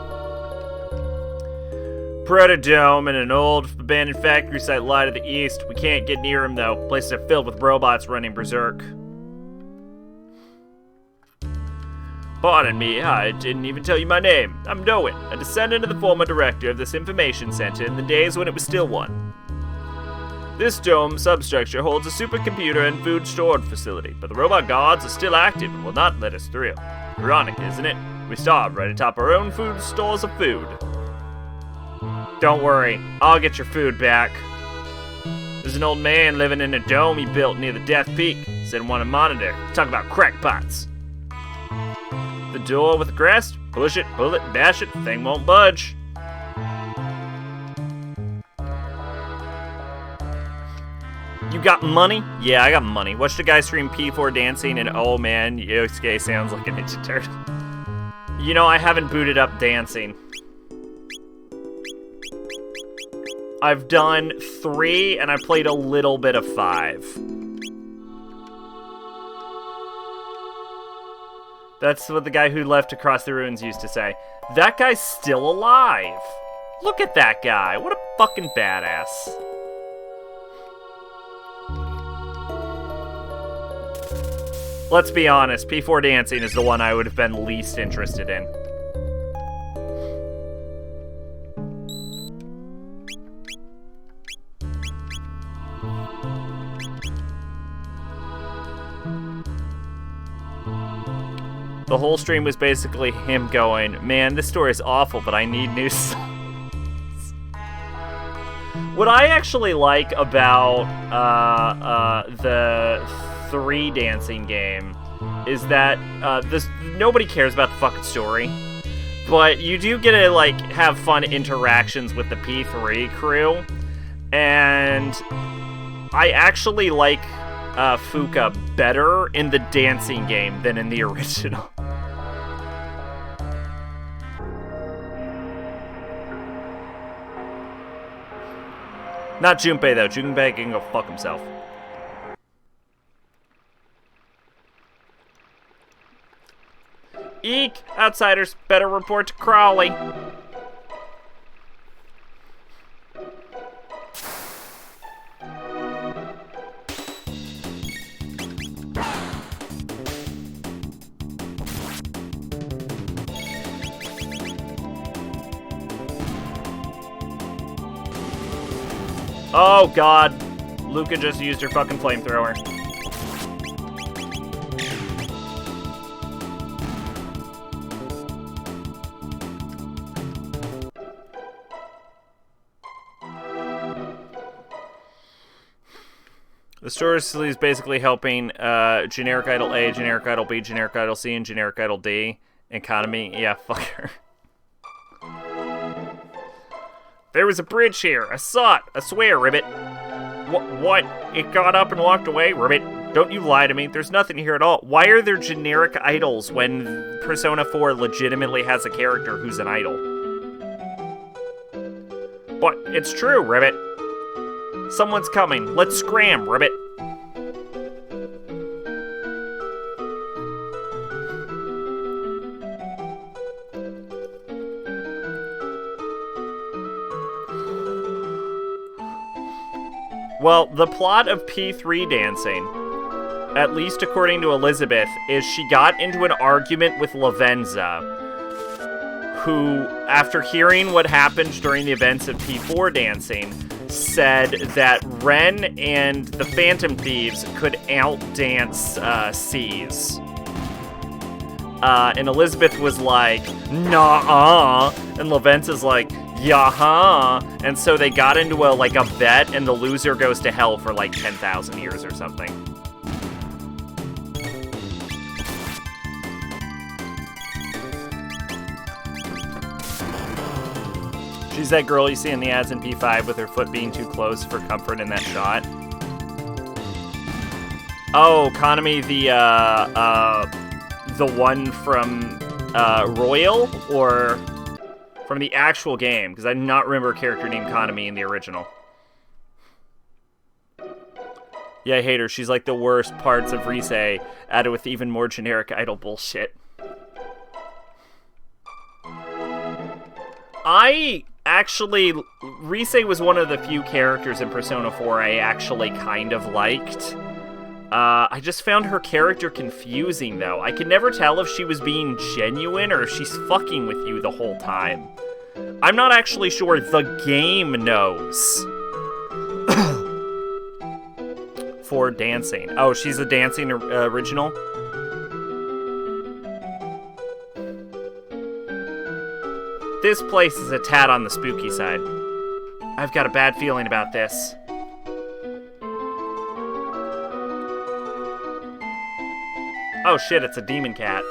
Protodome and an old abandoned factory site lie to the east. We can't get near him though. Places are filled with robots running berserk. Pardon me, I didn't even tell you my name. I'm Noah, a descendant of the former director of this information center in the days when it was still one. This dome substructure holds a supercomputer and food storage facility, but the robot guards are still active and will not let us through. Ironic, isn't it? We starve right atop our own food stores of food. Don't worry, I'll get your food back. There's an old man living in a dome he built near the Death Peak. Said want to monitor. Talk about crackpots. The door with the crest, push it, pull it, bash it, thing won't budge. You got money? Yeah, I got money. Watch the guy stream P4 dancing and oh man, Yosuke sounds like a Ninja Turtle. You know, I haven't booted up dancing. I've done 3 and I played a little bit of 5. That's what the guy who left Across the Ruins used to say. That guy's still alive. Look at that guy. What a fucking badass. Let's be honest, P4 dancing is the one I would have been least interested in. The whole stream was basically him going, man, this story is awful, but I need new songs. What I actually like about the 3 dancing game is that nobody cares about the fucking story, but you do get to like have fun interactions with the P3 crew, and I actually like Fuka better in the dancing game than in the original. Not Junpei though. Junpei can go fuck himself. Eek! Outsiders, better report to Crowley. Oh god, Luca just used her fucking flamethrower. The story is basically helping generic idol A, generic idol B, generic idol C, and generic idol D. Economy, yeah, fuck her. There was a bridge here. I saw it. I swear, Ribbit. What? It got up and walked away? Ribbit, don't you lie to me. There's nothing here at all. Why are there generic idols when Persona 4 legitimately has a character who's an idol? But it's true, Ribbit. Someone's coming. Let's scram, Ribbit. Well, the plot of P3 dancing, at least according to Elizabeth, is she got into an argument with Lavenza, who, after hearing what happened during the events of P4 dancing, said that Ren and the Phantom Thieves could outdance C's. And Elizabeth was like, nah-uh, and Lavenza's like, yaha, and so they got into a bet, and the loser goes to hell for like 10,000 years or something. She's that girl you see in the ads in P5 with her foot being too close for comfort in that shot. Oh, Konami, the one from, Royal, or from the actual game? Because I do not remember a character named Konami in the original. Yeah, I hate her. She's like the worst parts of Rise, added with even more generic idol bullshit. Rise was one of the few characters in Persona 4 I actually kind of liked. I just found her character confusing, though. I could never tell if she was being genuine or if she's fucking with you the whole time. I'm not actually sure the game knows. For dancing. Oh, she's a dancing original? This place is a tad on the spooky side. I've got a bad feeling about this. Oh shit, it's a demon cat.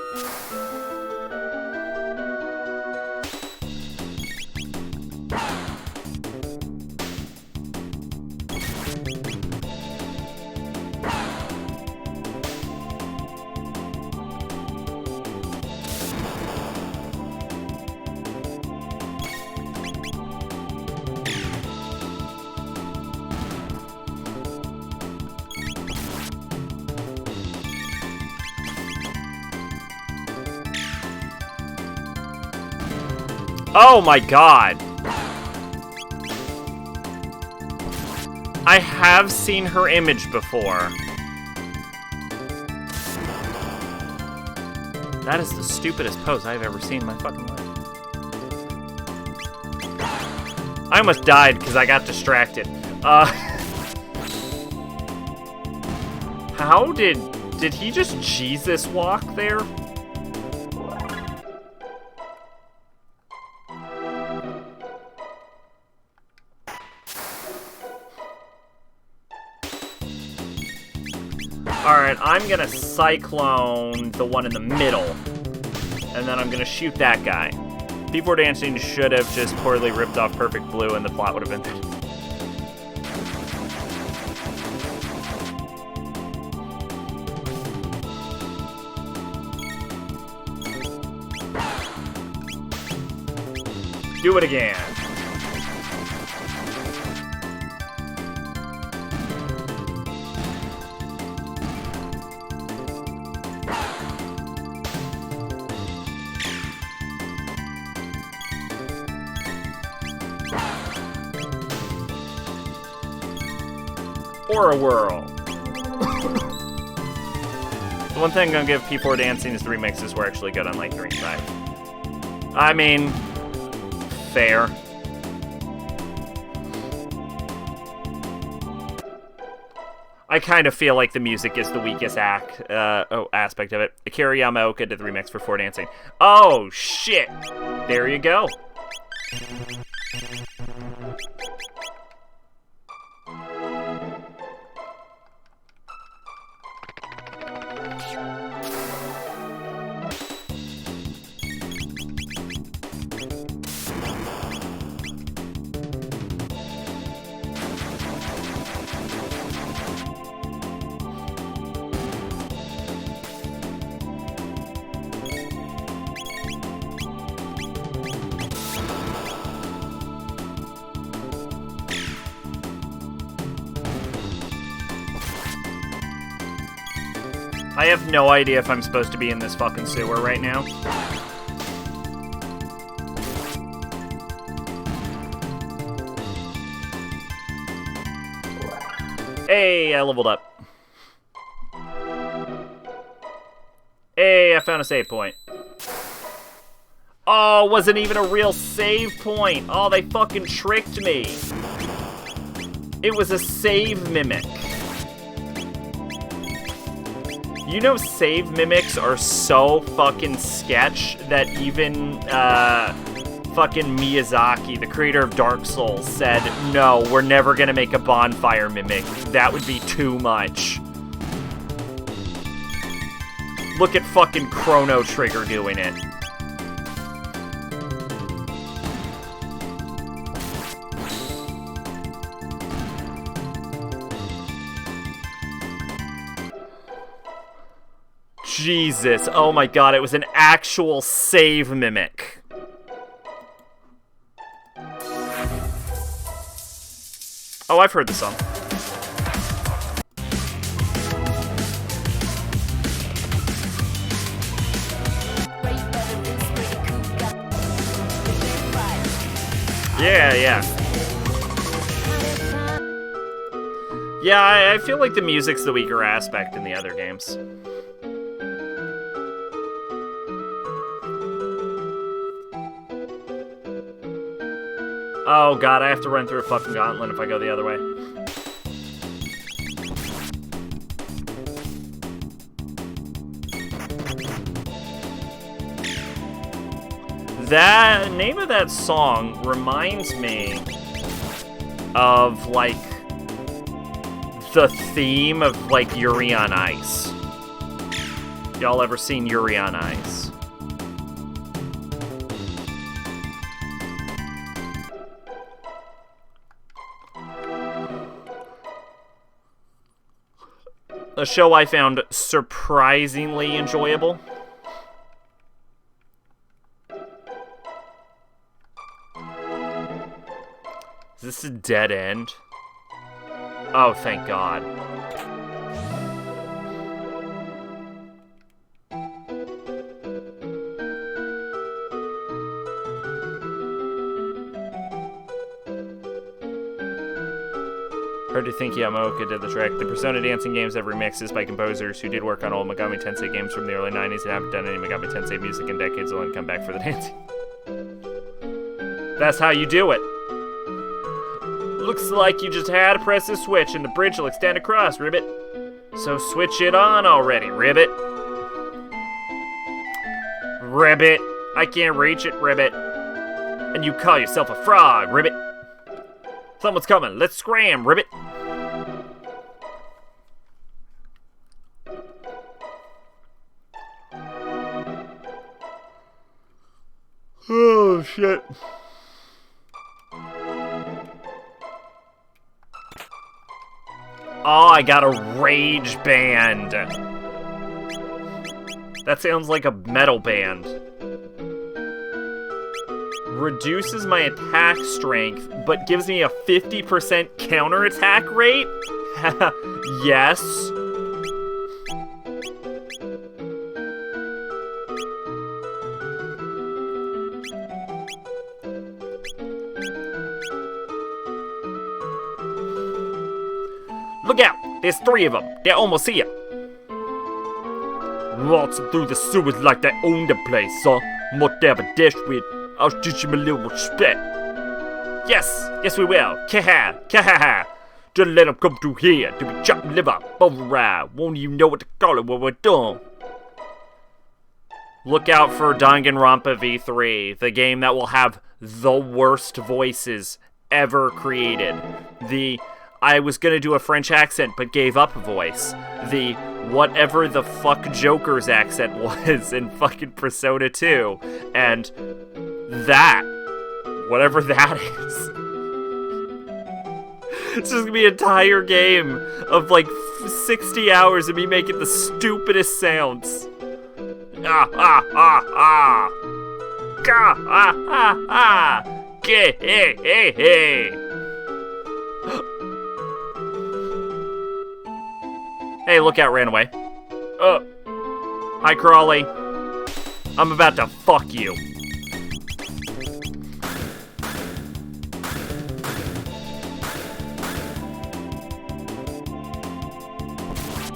Oh my god. I have seen her image before. That is the stupidest pose I've ever seen in my fucking life. I almost died because I got distracted. How did he just Jesus walk there? Alright, I'm gonna Cyclone the one in the middle. And then I'm gonna shoot that guy. P4 Dancing should have just poorly ripped off Perfect Blue and the plot would have been better. Do it again. Or a whirl. The one thing I'm gonna give P4 Dancing is the remixes were actually good, unlike 3 and 5. I mean, fair. I kind of feel like the music is the weakest aspect of it. Akira Yamaoka did the remix for 4 Dancing. Oh, shit! There you go. I have no idea if I'm supposed to be in this fucking sewer right now. Hey, I leveled up. Hey, I found a save point. Oh, it wasn't even a real save point. Oh, they fucking tricked me. It was a save mimic. You know save mimics are so fucking sketch that even, fucking Miyazaki, the creator of Dark Souls, said, no, we're never gonna make a bonfire mimic. That would be too much. Look at fucking Chrono Trigger doing it. Jesus. Oh my god, it was an actual save mimic. Oh, I've heard the song. Yeah, yeah. Yeah, I feel like the music's the weaker aspect in the other games. Oh god, I have to run through a fucking gauntlet if I go the other way. That name of that song reminds me of, like, the theme of, like, Yuri on Ice. Y'all ever seen Yuri on Ice? A show I found surprisingly enjoyable. Is this a dead end? Oh, thank God. Hard to think Yamaoka did the track. The Persona dancing games have remixes by composers who did work on old Megami Tensei games from the early 90s and haven't done any Megami Tensei music in decades and then come back for the dancing. That's how you do it. Looks like you just had to press a switch and the bridge will extend across, Ribbit. So switch it on already, Ribbit. Ribbit. I can't reach it, Ribbit. And you call yourself a frog, Ribbit. Someone's coming. Let's scram, Ribbit. Oh, shit. Oh, I got a rage band. That sounds like a metal band. Reduces my attack strength, but gives me a 50% counterattack rate? Yes. Look out! There's 3 of them. They're almost here. Waltzing through the sewers like they own the place, huh? What they have a dish with. I'll teach him a little respect. Yes we will. Kaha, kaha. Just let them come through here to be chopped liver, override. Won't even know what to call it when we're done. Look out for Danganronpa V3, the game that will have the worst voices ever created. I was gonna do a French accent but gave up a voice. The whatever the fuck Joker's accent was in fucking Persona 2. And that, whatever that is. It's just gonna be an entire game of like 60 hours of me making the stupidest sounds. Ah, ah, ah, ah. Gah, ah, ah, ah. Geh, hey, hey, hey. Hey, look out, ran away. Hi, Crawley. I'm about to fuck you.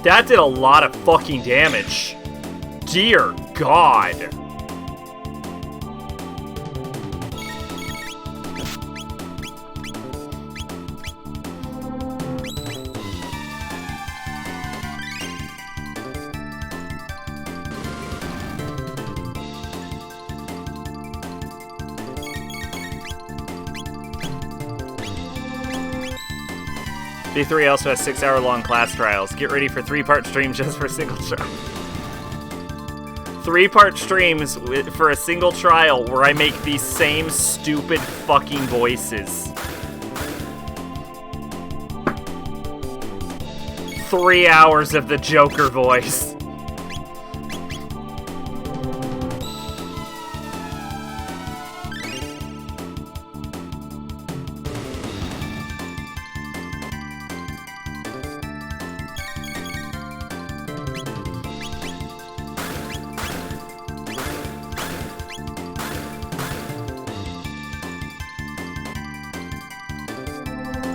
That did a lot of fucking damage. Dear God. V3 also has 6-hour-long class trials. Get ready for 3-part stream just for a single trial. 3-part streams for a single trial where I make these same stupid fucking voices. 3 hours of the Joker voice.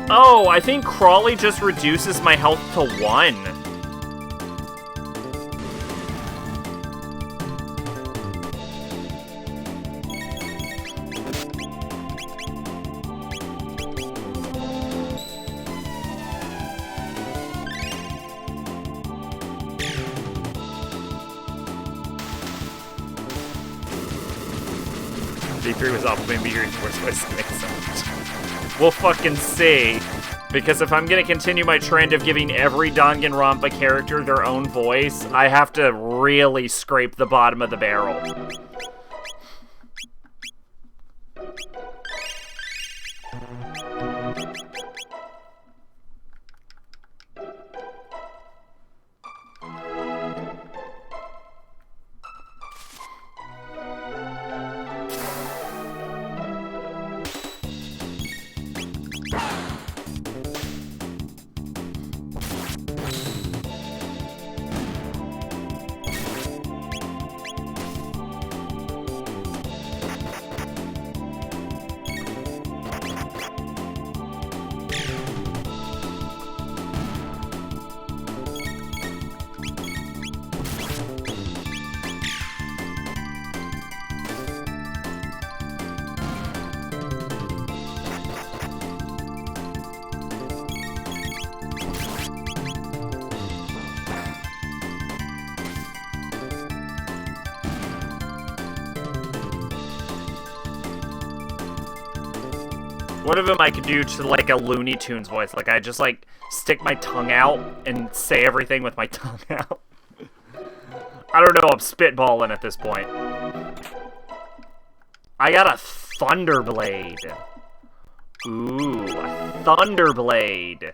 Oh, I think Crawley just reduces my health to 1. V3 was off, maybe you're forced by something. We'll fucking see. Because if I'm gonna continue my trend of giving every Danganronpa character their own voice, I have to really scrape the bottom of the barrel. One of them I could do to, like, a Looney Tunes voice. Like, I just, like, stick my tongue out and say everything with my tongue out. I don't know, I'm spitballing at this point. I got a Thunderblade. Ooh, a Thunderblade.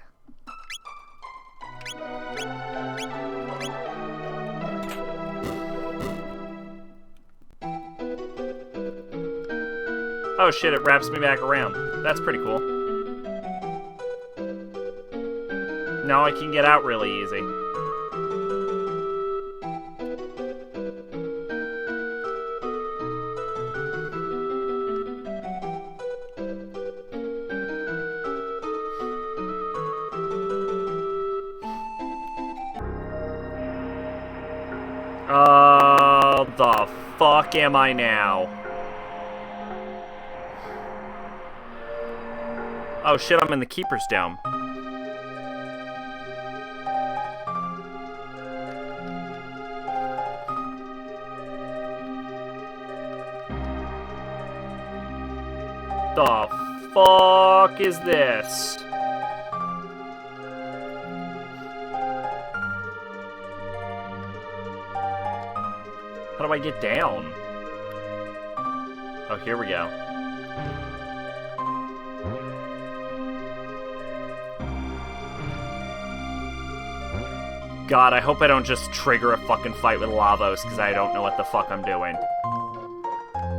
Oh shit, it wraps me back around. That's pretty cool. Now I can get out really easy. The fuck am I now? Oh shit, I'm in the Keeper's Dome. The fuck is this? How do I get down? Oh, here we go. God, I hope I don't just trigger a fucking fight with Lavos, because I don't know what the fuck I'm doing.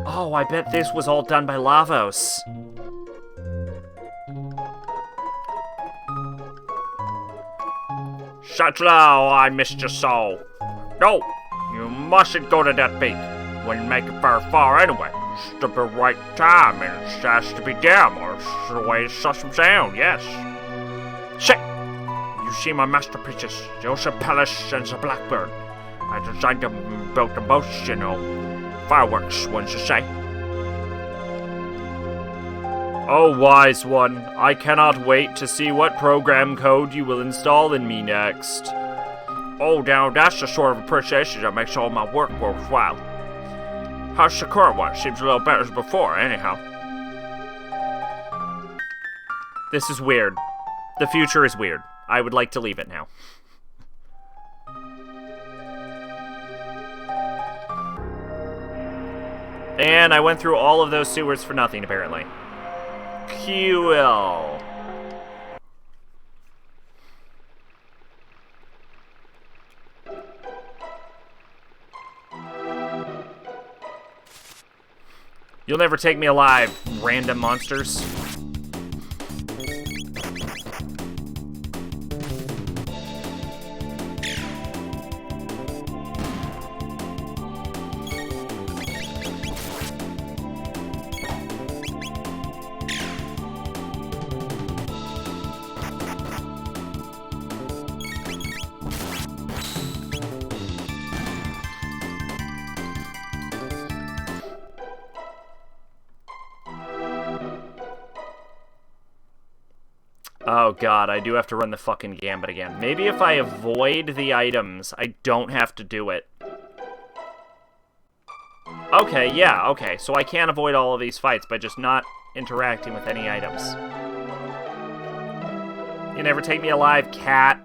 Oh, I bet this was all done by Lavos. Shutlow, I missed your soul. No, you mustn't go to that beat. Wouldn't make it very far anyway. It's the right time, and it has to be damn, or it's the way it's some sound, yes. Shit! You see my masterpieces, the Ocean Palace and the Blackbird. I designed them and built them both, you know. Fireworks, wouldn't you say? Oh, wise one, I cannot wait to see what program code you will install in me next. Oh, now that's the sort of appreciation that makes all my work worthwhile. How's the current one? Seems a little better than before, anyhow. This is weird. The future is weird. I would like to leave it now. And I went through all of those sewers for nothing, apparently. QL. You'll never take me alive, random monsters. Oh god, I do have to run the fucking gambit again. Maybe if I avoid the items, I don't have to do it. Okay, yeah, okay. So I can avoid all of these fights by just not interacting with any items. You never take me alive, cat.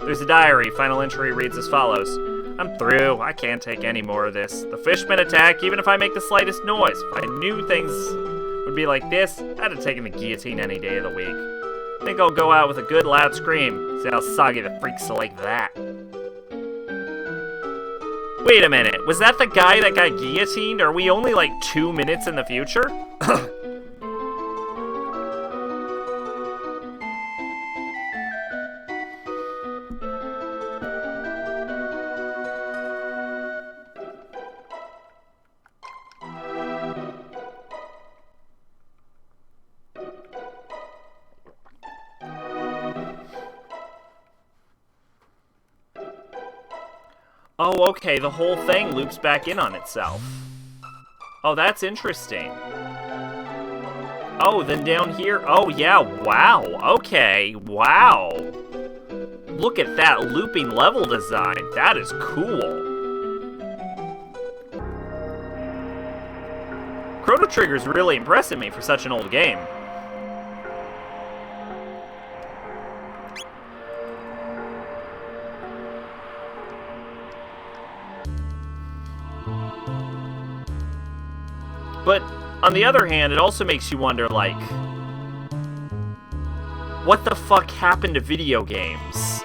There's a diary. Final entry reads as follows. I'm through. I can't take any more of this. The fishmen attack even if I make the slightest noise. If I knew things would be like this, I'd have taken the guillotine any day of the week. I think I'll go out with a good loud scream. See how soggy the freaks are like that. Wait a minute. Was that the guy that got guillotined? Are we only like 2 minutes in the future? Oh, okay, the whole thing loops back in on itself. Oh, that's interesting. Oh, then down here... Oh, yeah, wow. Okay, wow. Look at that looping level design. That is cool. Chrono Trigger's really impressing me for such an old game. But, on the other hand, it also makes you wonder, like, what the fuck happened to video games?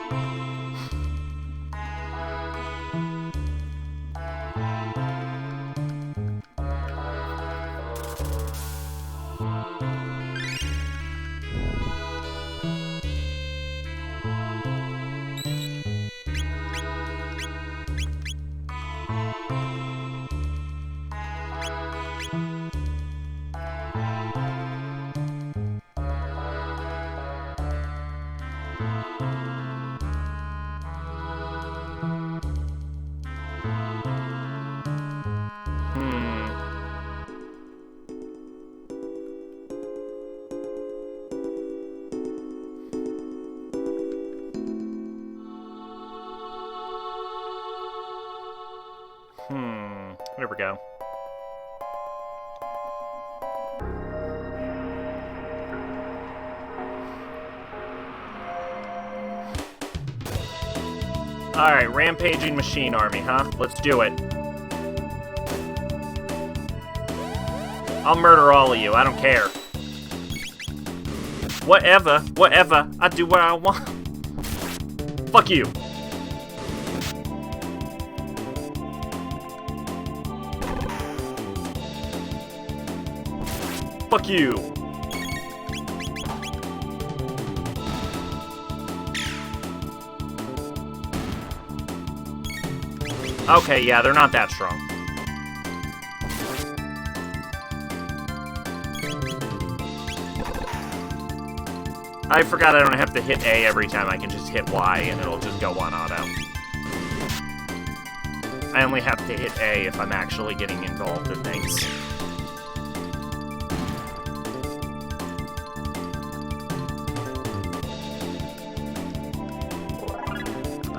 There we go. Alright, rampaging machine army, huh? Let's do it. I'll murder all of you, I don't care. Whatever, I do what I want. Fuck you. Fuck you. Okay, yeah, they're not that strong. I forgot I don't have to hit A every time. I can just hit Y and it'll just go on auto. I only have to hit A if I'm actually getting involved in things.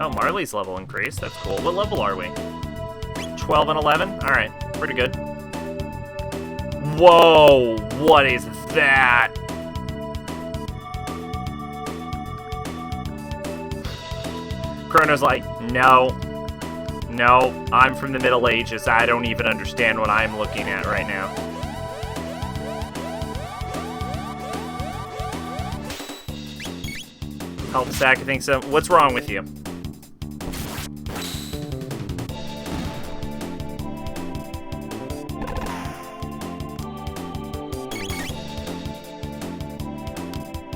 Oh, Marley's level increased. That's cool. What level are we? 12 and 11? Alright, pretty good. Whoa! What is that? Chrono's like, no. No, I'm from the Middle Ages. I don't even understand what I'm looking at right now. Help Sack, I think so. What's wrong with you?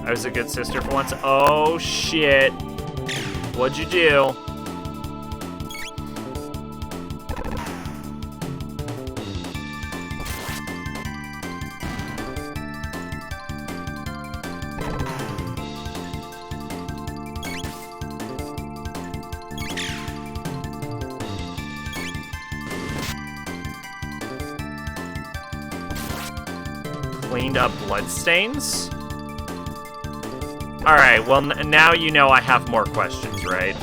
I was a good sister for once. Oh, shit. What'd you do? cleaned up bloodstains? Alright, well, now you know I have more questions, right?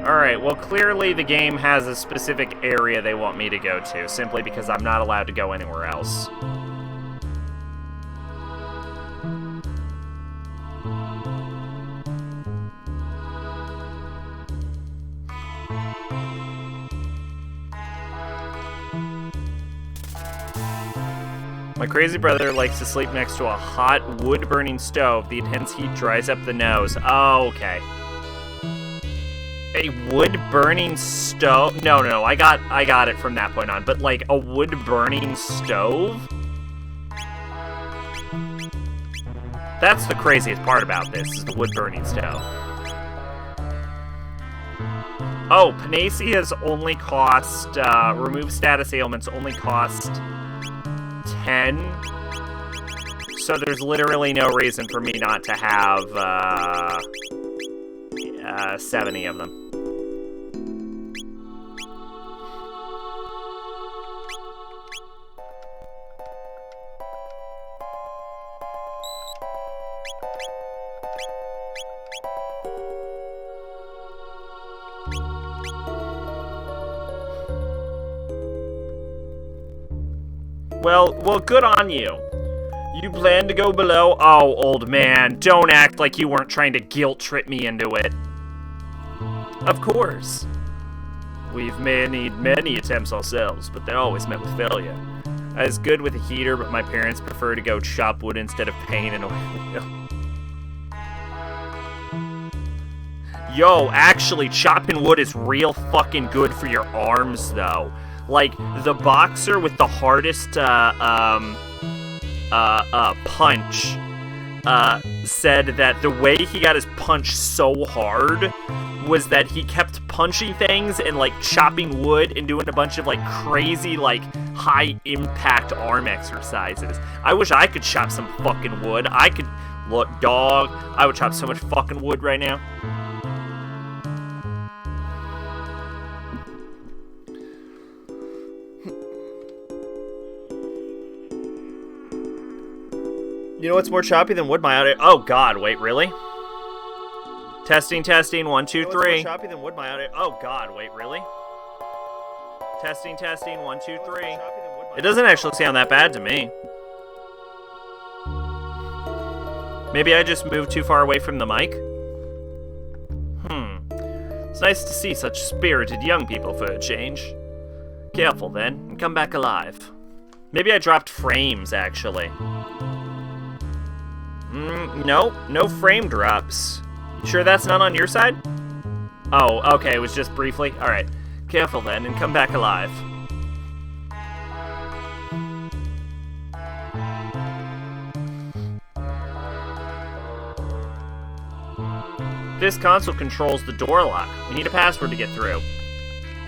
Alright, well, clearly the game has a specific area they want me to go to, simply because I'm not allowed to go anywhere else. My crazy brother likes to sleep next to a hot, wood-burning stove. The intense heat dries up the nose. Oh, okay. A wood-burning stove? No, I got it from that point on. But, like, a wood-burning stove? That's the craziest part about this, is the wood-burning stove. Oh, Panacea only cost, remove status ailments only cost 10. So there's literally no reason for me not to have, 70 of them. Well, good on you. You plan to go below? Oh, old man, don't act like you weren't trying to guilt trip me into it. Of course. We've made many attempts ourselves, but they're always met with failure. I was good with a heater, but my parents prefer to go chop wood instead of paint and oil. Yo, actually, chopping wood is real fucking good for your arms, though. Like, the boxer with the hardest, punch, said that the way he got his punch so hard was that he kept punching things and, like, chopping wood and doing a bunch of, like, crazy, like, high-impact arm exercises. I wish I could chop some fucking wood. Look, dog, I would chop so much fucking wood right now. You know what's more choppy than wood? My audio. Oh God! Wait, really? Testing, 1, 2, 3. You know what's more choppy than wood? My audio. Oh God! Wait, really? Testing, 1, 2, 3. It doesn't actually sound that bad to me. Maybe I just moved too far away from the mic. It's nice to see such spirited young people for a change. Careful then, and come back alive. Maybe I dropped frames actually. No frame drops. You sure that's not on your side? Oh, okay, it was just briefly. Alright. Careful then, and come back alive. This console controls the door lock. We need a password to get through.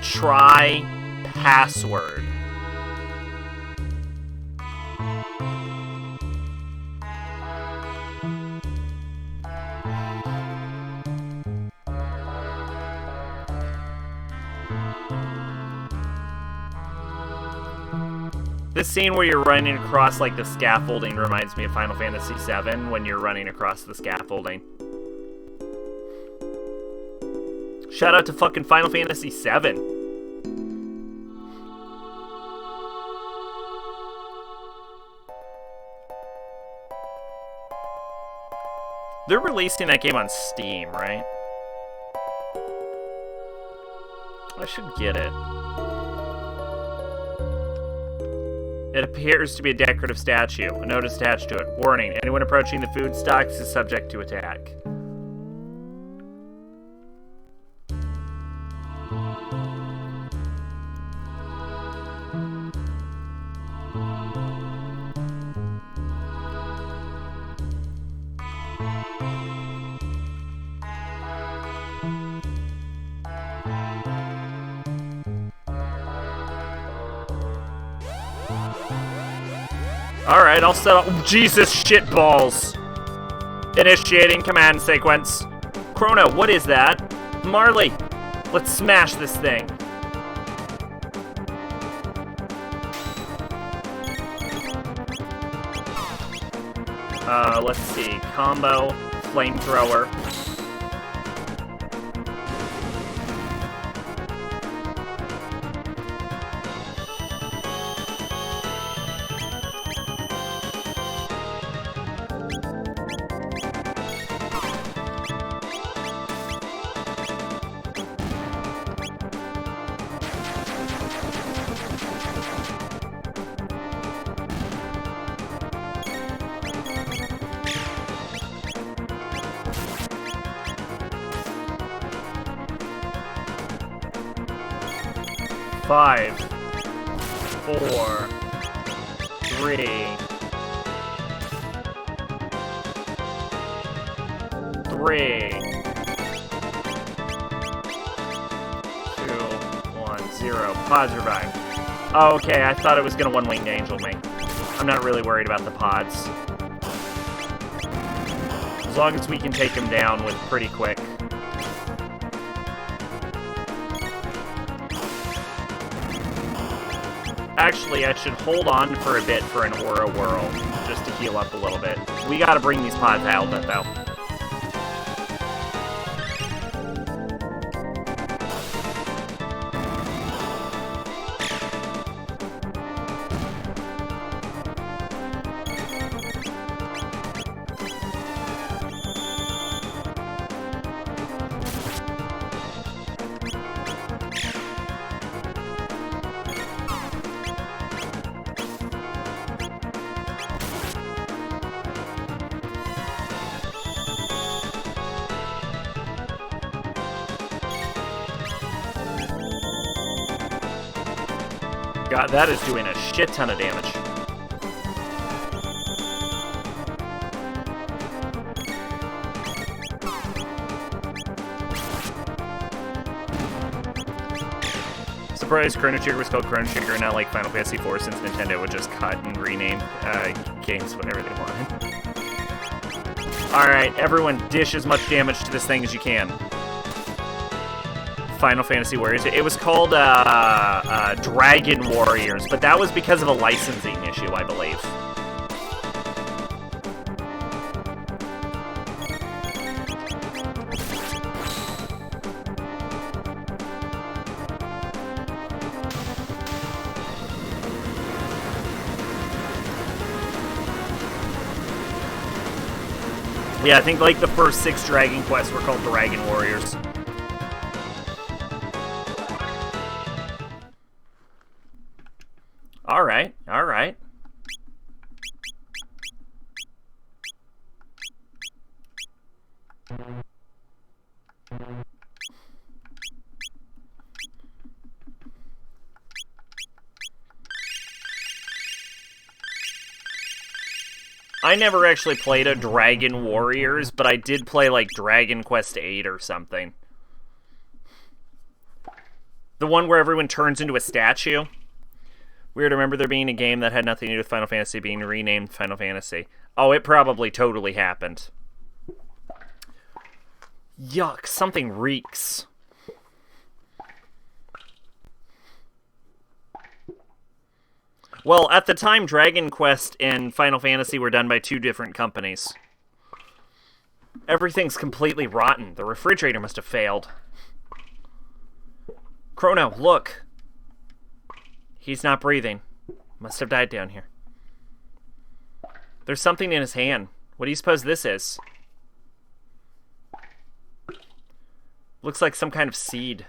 Try password. This scene where you're running across, like, the scaffolding reminds me of Final Fantasy VII when you're running across the scaffolding. Shout out to fucking Final Fantasy VII. They're releasing that game on Steam, right? I should get it. It appears to be a decorative statue. A note is attached to it. Warning, anyone approaching the food stocks is subject to attack. Alright, I'll set up. Jesus shit balls. Initiating command sequence. Chrono, what is that? Marley, let's smash this thing. Let's see. Combo, flamethrower. Five, 4, 3, 3, 2, 1, 0. Pods revive. Oh, okay, I thought it was gonna one-winged angel me. I'm not really worried about the pods. As long as we can take him down with pretty quick. Actually, I should hold on for a bit for an Aura Whirl, just to heal up a little bit. We gotta bring these pods out, though. God, that is doing a shit ton of damage. Surprised Chrono Trigger was called Chrono Trigger, not like Final Fantasy IV, since Nintendo would just cut and rename games whenever they wanted. Alright, everyone dish as much damage to this thing as you can. Final Fantasy Warriors. It was called Dragon Warriors, but that was because of a licensing issue, I believe. Yeah, I think like the first 6 Dragon Quests were called Dragon Warriors. Alright, alright. I never actually played a Dragon Warriors, but I did play like Dragon Quest VIII or something. The one where everyone turns into a statue. Weird, I remember there being a game that had nothing to do with Final Fantasy being renamed Final Fantasy. Oh, it probably totally happened. Yuck, something reeks. Well, at the time, Dragon Quest and Final Fantasy were done by 2 different companies. Everything's completely rotten. The refrigerator must have failed. Chrono, look. He's not breathing. Must have died down here. There's something in his hand. What do you suppose this is? Looks like some kind of seed.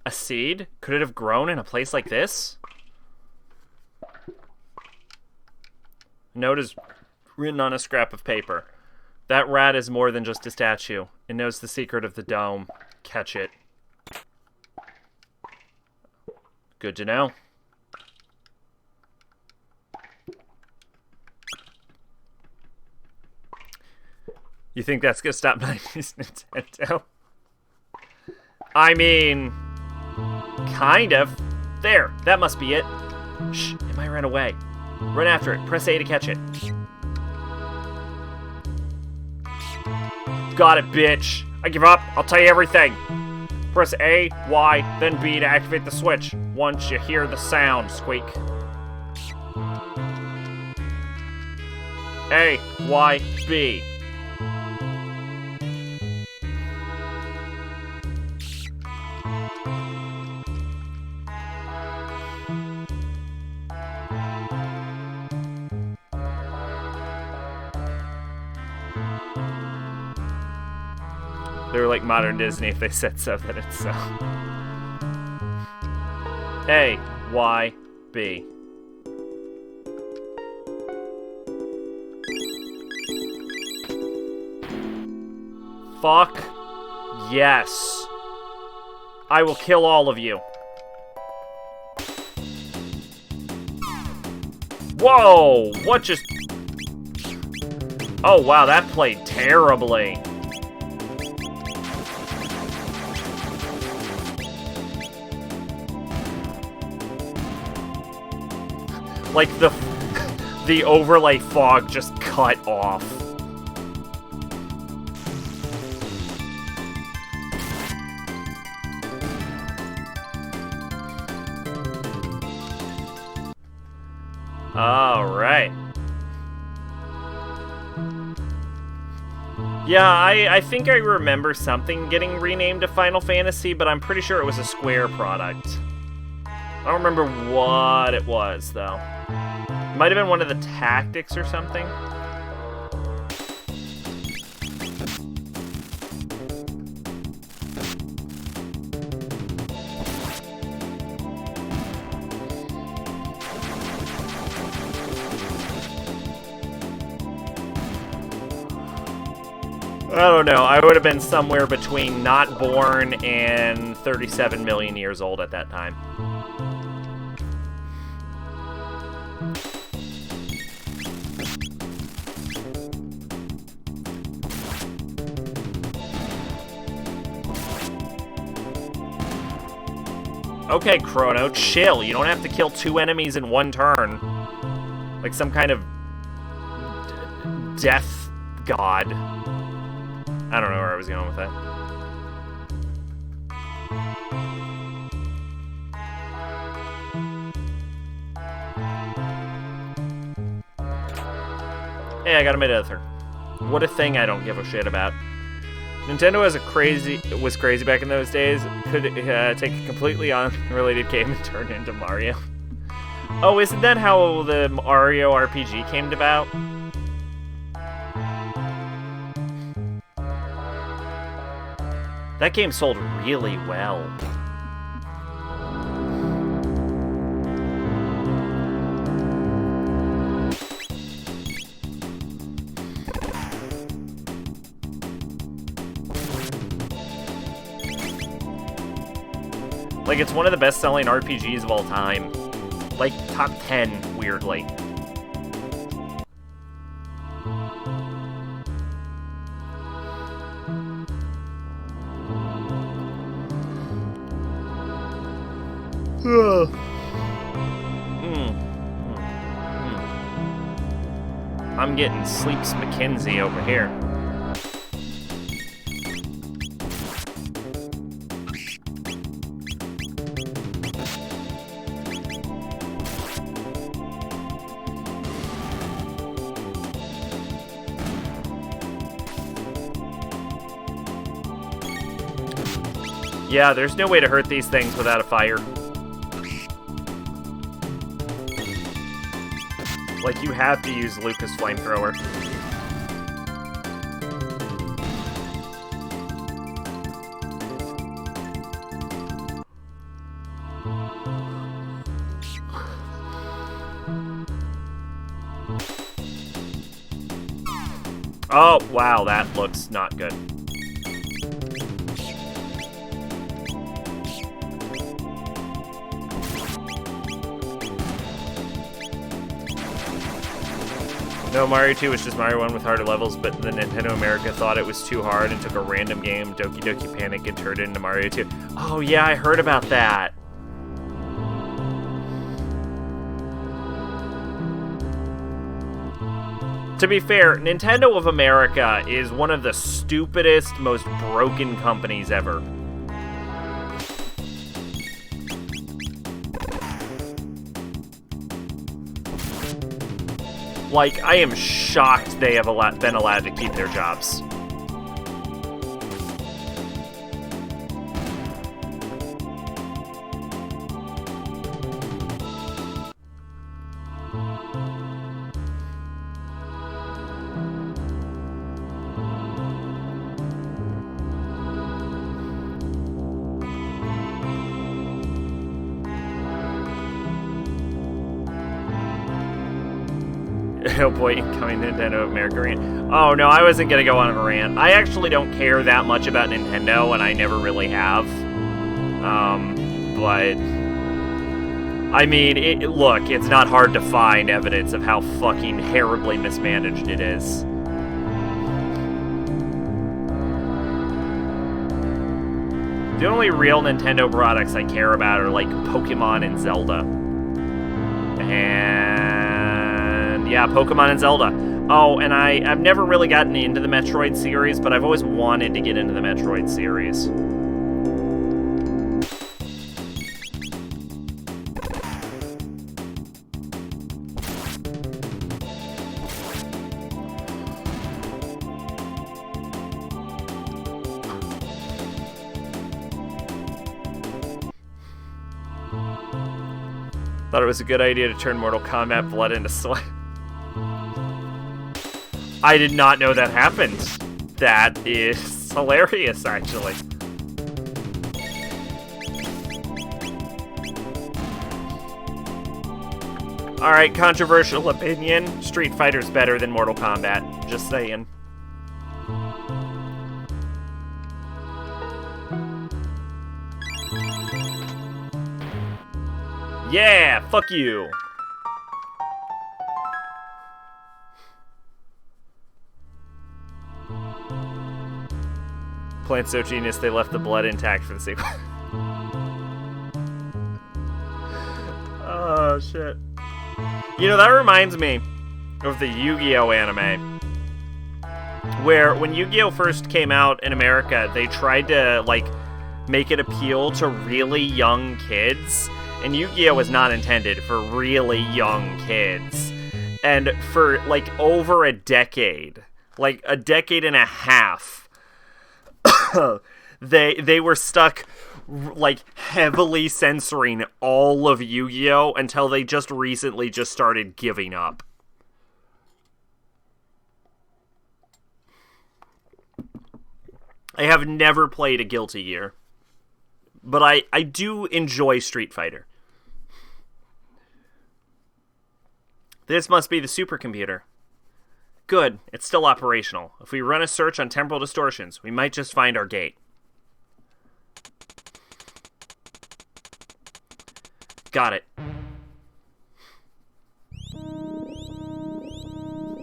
A seed? Could it have grown in a place like this? A note is written on a scrap of paper. That rat is more than just a statue. It knows the secret of the dome. Catch it. Good to know. You think that's gonna stop 90s Nintendo? I mean, kind of. There, that must be it. Shh, it might run away. Run after it. Press A to catch it. Got it, bitch. I give up. I'll tell you everything. Press A, Y, then B to activate the switch. Once you hear the sound, squeak. A, Y, B. They were like modern Disney if they said so that it's so. A, Y, B. Fuck yes. I will kill all of you. Whoa! What just... Oh wow, that played terribly. Like the overlay fog just cut off. All right. Yeah, I think I remember something getting renamed to Final Fantasy, but I'm pretty sure it was a Square product. I don't remember what it was, though. Might have been one of the tactics or something. I don't know. I would have been somewhere between not born and 37 million years old at that time. Okay, Chrono, chill. You don't have to kill 2 enemies in 1 turn. Like some kind of death god. I don't know where I was going with that. Hey, I got a mid-ether. What a thing I don't give a shit about. Nintendo was crazy back in those days. Could take a completely unrelated game and turn it into Mario. Oh, isn't that how the Mario RPG came about? That game sold really well. Like, it's one of the best-selling RPGs of all time. Like, top 10, weirdly. I'm getting Sleeps McKenzie over here. Yeah, there's no way to hurt these things without a fire. Like, you have to use Lucas Flamethrower. Oh, wow, that looks not good. No, Mario 2 was just Mario 1 with harder levels, but the Nintendo America thought it was too hard and took a random game, Doki Doki Panic, and turned it into Mario 2. Oh yeah, I heard about that. To be fair, Nintendo of America is one of the stupidest, most broken companies ever. Like, I am shocked they have been allowed to keep their jobs. Oh boy, incoming Nintendo of America rant. Oh no, I wasn't gonna go on a rant. I actually don't care that much about Nintendo, and I never really have. But I mean, look, it's not hard to find evidence of how fucking terribly mismanaged it is. The only real Nintendo products I care about are like Pokemon and Zelda. And yeah, Pokemon and Zelda. Oh, and I've never really gotten into the Metroid series, but I've always wanted to get into the Metroid series. Thought it was a good idea to turn Mortal Kombat blood into soy. I did not know that happened. That is hilarious, actually. Alright, controversial opinion. Street Fighter's better than Mortal Kombat. Just saying. Yeah, fuck you. Plant's so genius they left the blood intact for the sequel. Oh, shit. You know, that reminds me of the Yu-Gi-Oh! Anime. Where, when Yu-Gi-Oh! First came out in America, they tried to, like, make it appeal to really young kids. And Yu-Gi-Oh! Was not intended for really young kids. And for, like, over a decade, like, a decade and a half, they were stuck, like, heavily censoring all of Yu-Gi-Oh! Until they just recently just started giving up. I have never played a Guilty Gear, but I do enjoy Street Fighter. This must be the supercomputer. Good, it's still operational. If we run a search on temporal distortions, we might just find our gate. Got it.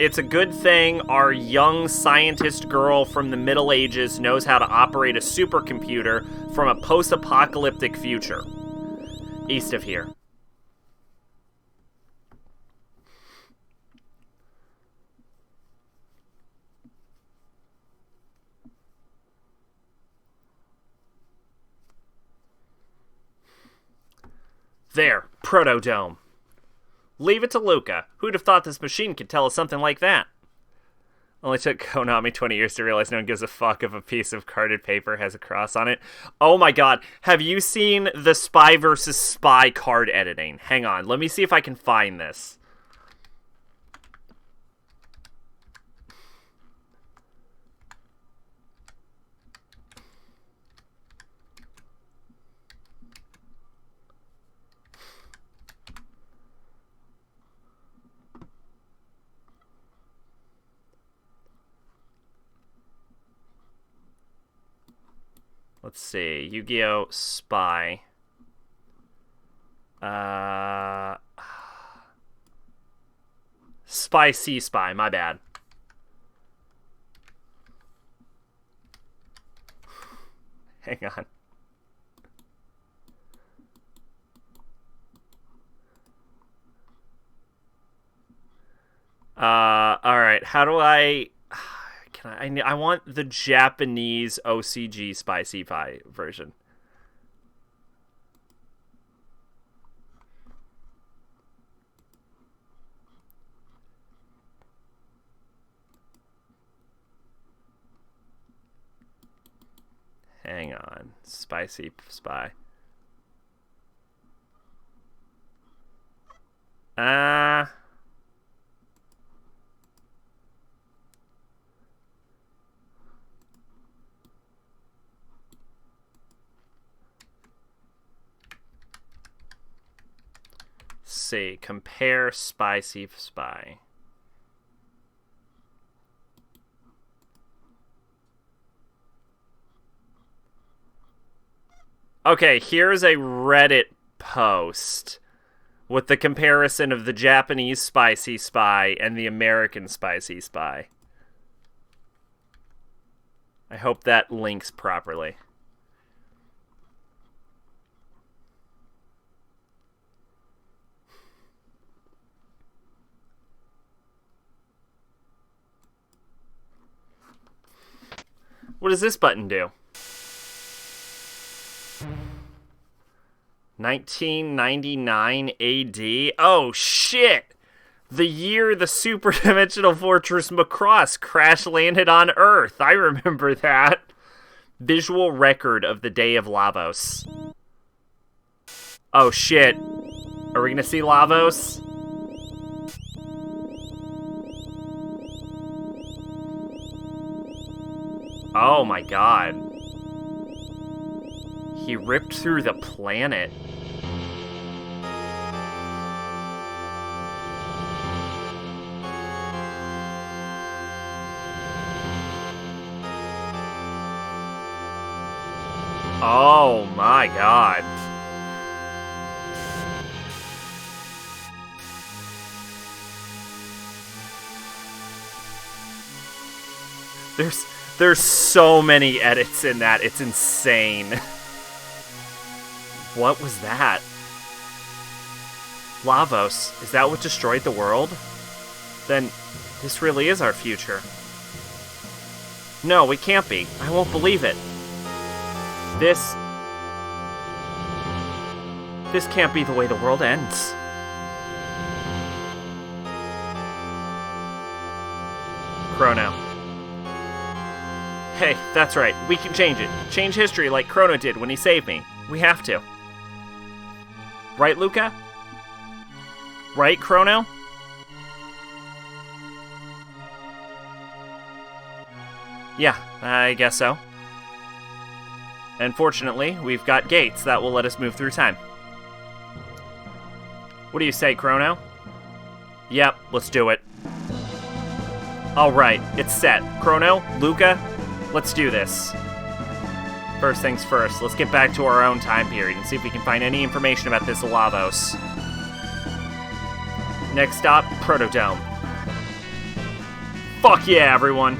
It's a good thing our young scientist girl from the Middle Ages knows how to operate a supercomputer from a post-apocalyptic future. East of here. There, Protodome. Leave it to Luca. Who'd have thought this machine could tell us something like that? Only took Konami 20 years to realize no one gives a fuck if a piece of carded paper has a cross on it. Oh my god, have you seen the Spy vs. Spy card editing? Hang on, let me see if I can find this. Let's see. Yu-Gi-Oh! Spy. Spy C Spy, my bad. Hang on. Alright. How do I... I want the Japanese OCG spicy pie version. Hang on. Spicy spy. See. Compare spicy spy. Okay, here's a Reddit post with the comparison of the Japanese spicy spy and the American spicy spy. I hope that links properly. What does this button do? 1999 AD? Oh, shit! The year the super dimensional fortress Macross crash-landed on Earth. I remember that. Visual record of the Day of Lavos. Oh, shit. Are we gonna see Lavos? Oh my god. He ripped through the planet. Oh my god. There's so many edits in that. It's insane. What was that? Lavos, is that what destroyed the world? Then this really is our future. No, it can't be. I won't believe it. This can't be the way the world ends. Chrono. Hey, that's right. We can change it. Change history like Chrono did when he saved me. We have to. Right, Luca? Right, Chrono? Yeah, I guess so. And fortunately, we've got gates that will let us move through time. What do you say, Chrono? Yep, let's do it. Alright, it's set. Chrono, Luca, let's do this. First things first, let's get back to our own time period and see if we can find any information about this Lavos. Next stop, Protodome. Fuck yeah, everyone!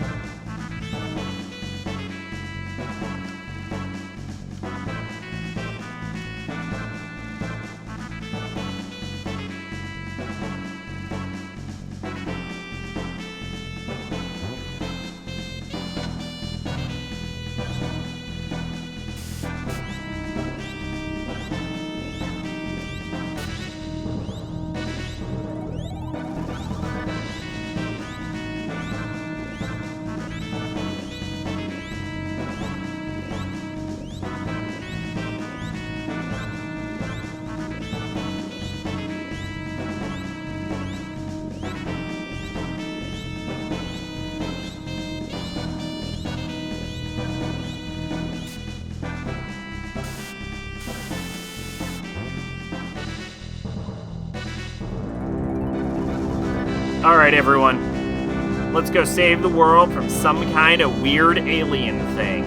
Alright, everyone. Let's go save the world from some kind of weird alien thing.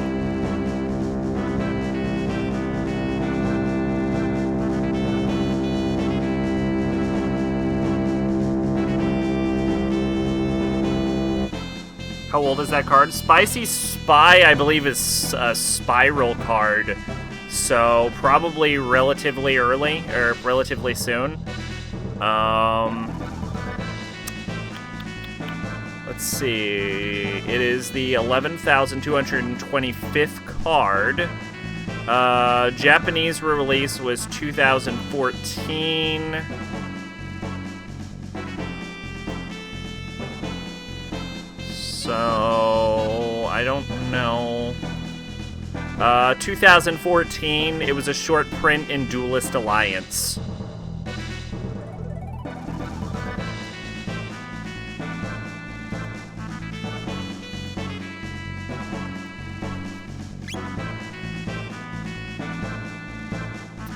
How old is that card? Spicy Spy, I believe, is a spiral card. So, probably relatively early, or relatively soon. let's see. It is the 11,225th card. Japanese release was 2014. So, I don't know. 2014, it was a short print in Duelist Alliance.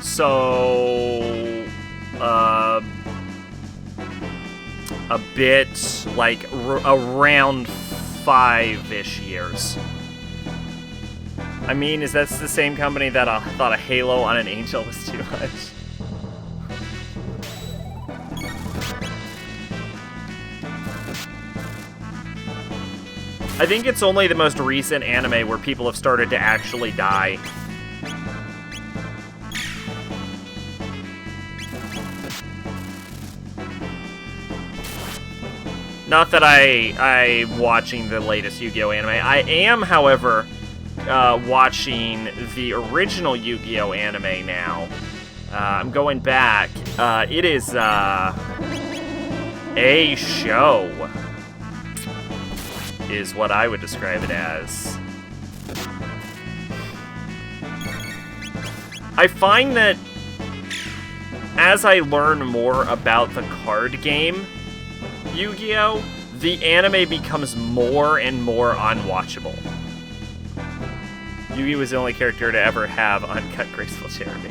So, a bit, like, around 5-ish years. I mean, is that the same company that thought a Halo on an Angel was too much? I think it's only the most recent anime where people have started to actually die. Not that I'm watching the latest Yu-Gi-Oh! Anime. I am, however, watching the original Yu-Gi-Oh! Anime now. I'm going back. It is a show, is what I would describe it as. I find that as I learn more about the card game, Yu-Gi-Oh!, the anime becomes more and more unwatchable. Yugi was the only character to ever have uncut graceful charity.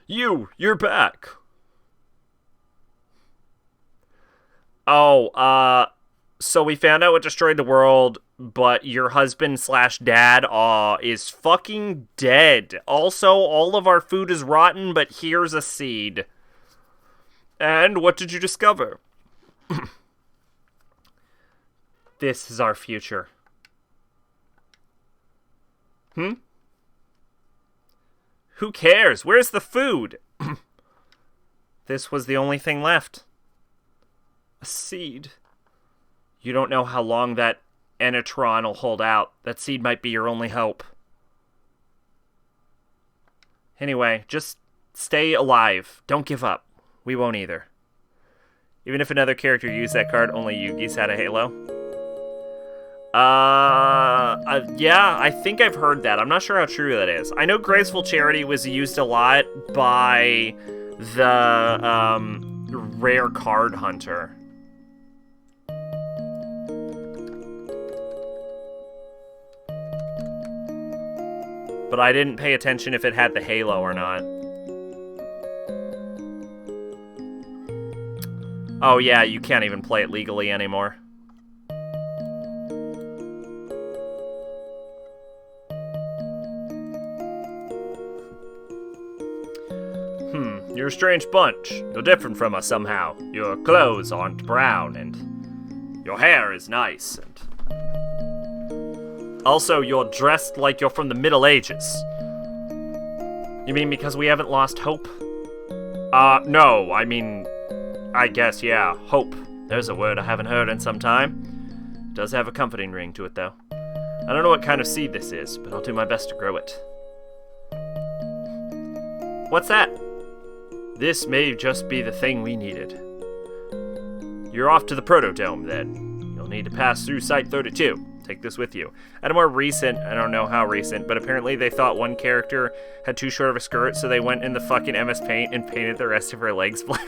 You're back. Oh, so we found out what destroyed the world, but your husband/dad is fucking dead. Also, all of our food is rotten, but here's a seed. And what did you discover? This is our future. Who cares? Where's the food? This was the only thing left. A seed. You don't know how long that Enitron will hold out. That seed might be your only hope. Anyway, just stay alive. Don't give up. We won't either. Even if another character used that card, only Yugi's had a Halo. Yeah, I think I've heard that. I'm not sure how true that is. I know Graceful Charity was used a lot by the, rare card hunter. But I didn't pay attention if it had the Halo or not. Oh yeah, you can't even play it legally anymore. You're a strange bunch. You're different from us somehow. Your clothes aren't brown, and your hair is nice, and... Also, you're dressed like you're from the Middle Ages. You mean because we haven't lost hope? No, I mean... I guess, yeah, hope. There's a word I haven't heard in some time. It does have a comforting ring to it, though. I don't know what kind of seed this is, but I'll do my best to grow it. What's that? This may just be the thing we needed. You're off to the Protodome, then. You'll need to pass through Site 32. Take this with you. At a more recent, I don't know how recent, but apparently they thought one character had too short of a skirt, so they went in the fucking MS Paint and painted the rest of her legs black.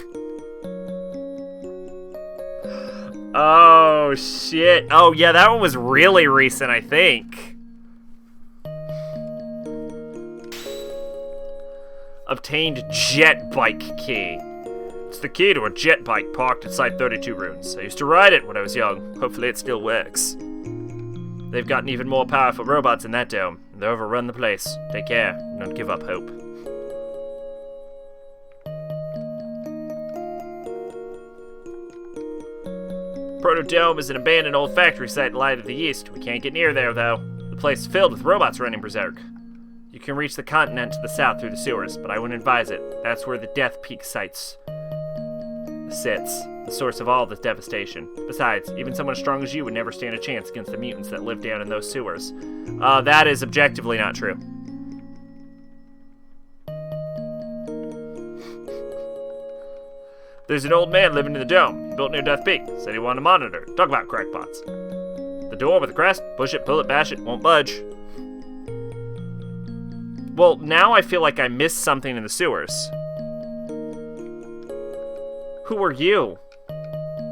Oh, shit. Oh, yeah, that one was really recent, I think. Obtained jet bike key. It's the key to a jet bike parked at Site 32 Ruins. I used to ride it when I was young. Hopefully it still works. They've gotten even more powerful robots in that dome. They overrun the place. Take care. Don't give up hope. Protodome is an abandoned old factory site in Light of the East. We can't get near there, though. The place is filled with robots running berserk. You can reach the continent to the south through the sewers, but I wouldn't advise it. That's where the Death Peak sits, the source of all this devastation. Besides, even someone as strong as you would never stand a chance against the mutants that live down in those sewers. That is objectively not true. There's an old man living in the dome. He built near Death Peak. Said he wanted a monitor. Talk about crackpots. The door with a crest. Push it, pull it, bash it. Won't budge. Well, now I feel like I missed something in the sewers. Who are you?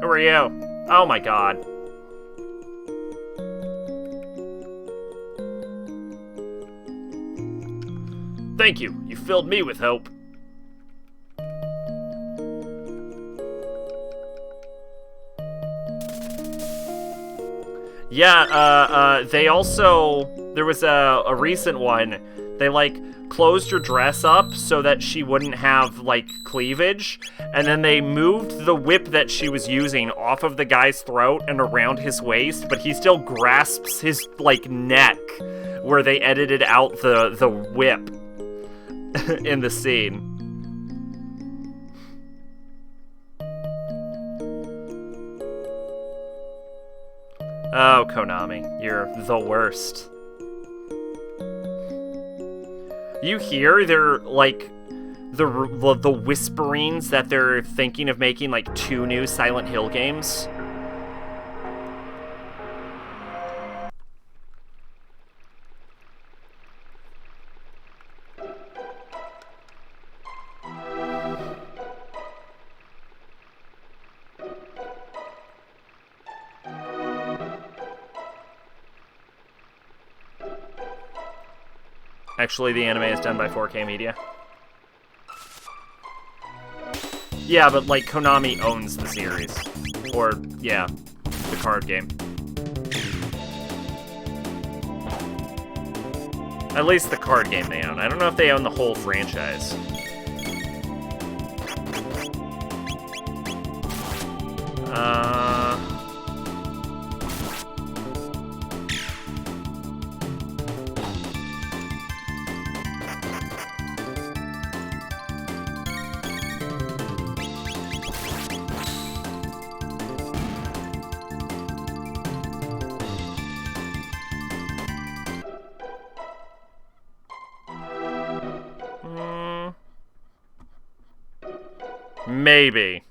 Who are you? Oh my god. Thank you. You filled me with hope. Yeah, they also, there was a recent one, they, like, closed her dress up so that she wouldn't have, like, cleavage, and then they moved the whip that she was using off of the guy's throat and around his waist, but he still grasps his, like, neck, where they edited out the whip in the scene. Oh, Konami, you're the worst. You hear they're, like, the whisperings that they're thinking of making, like, 2 new Silent Hill games? Actually, the anime is done by 4K Media. Yeah, but, like, Konami owns the series. Or, yeah, the card game. At least the card game they own. I don't know if they own the whole franchise. Maybe.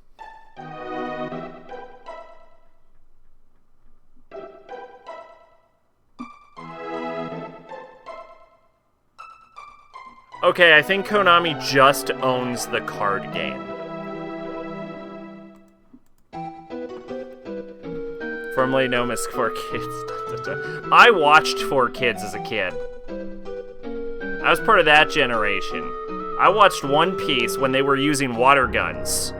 Okay, I think Konami just owns the card game. Formerly known as 4Kids. I watched 4Kids as a kid. I was part of that generation. I watched One Piece when they were using water guns.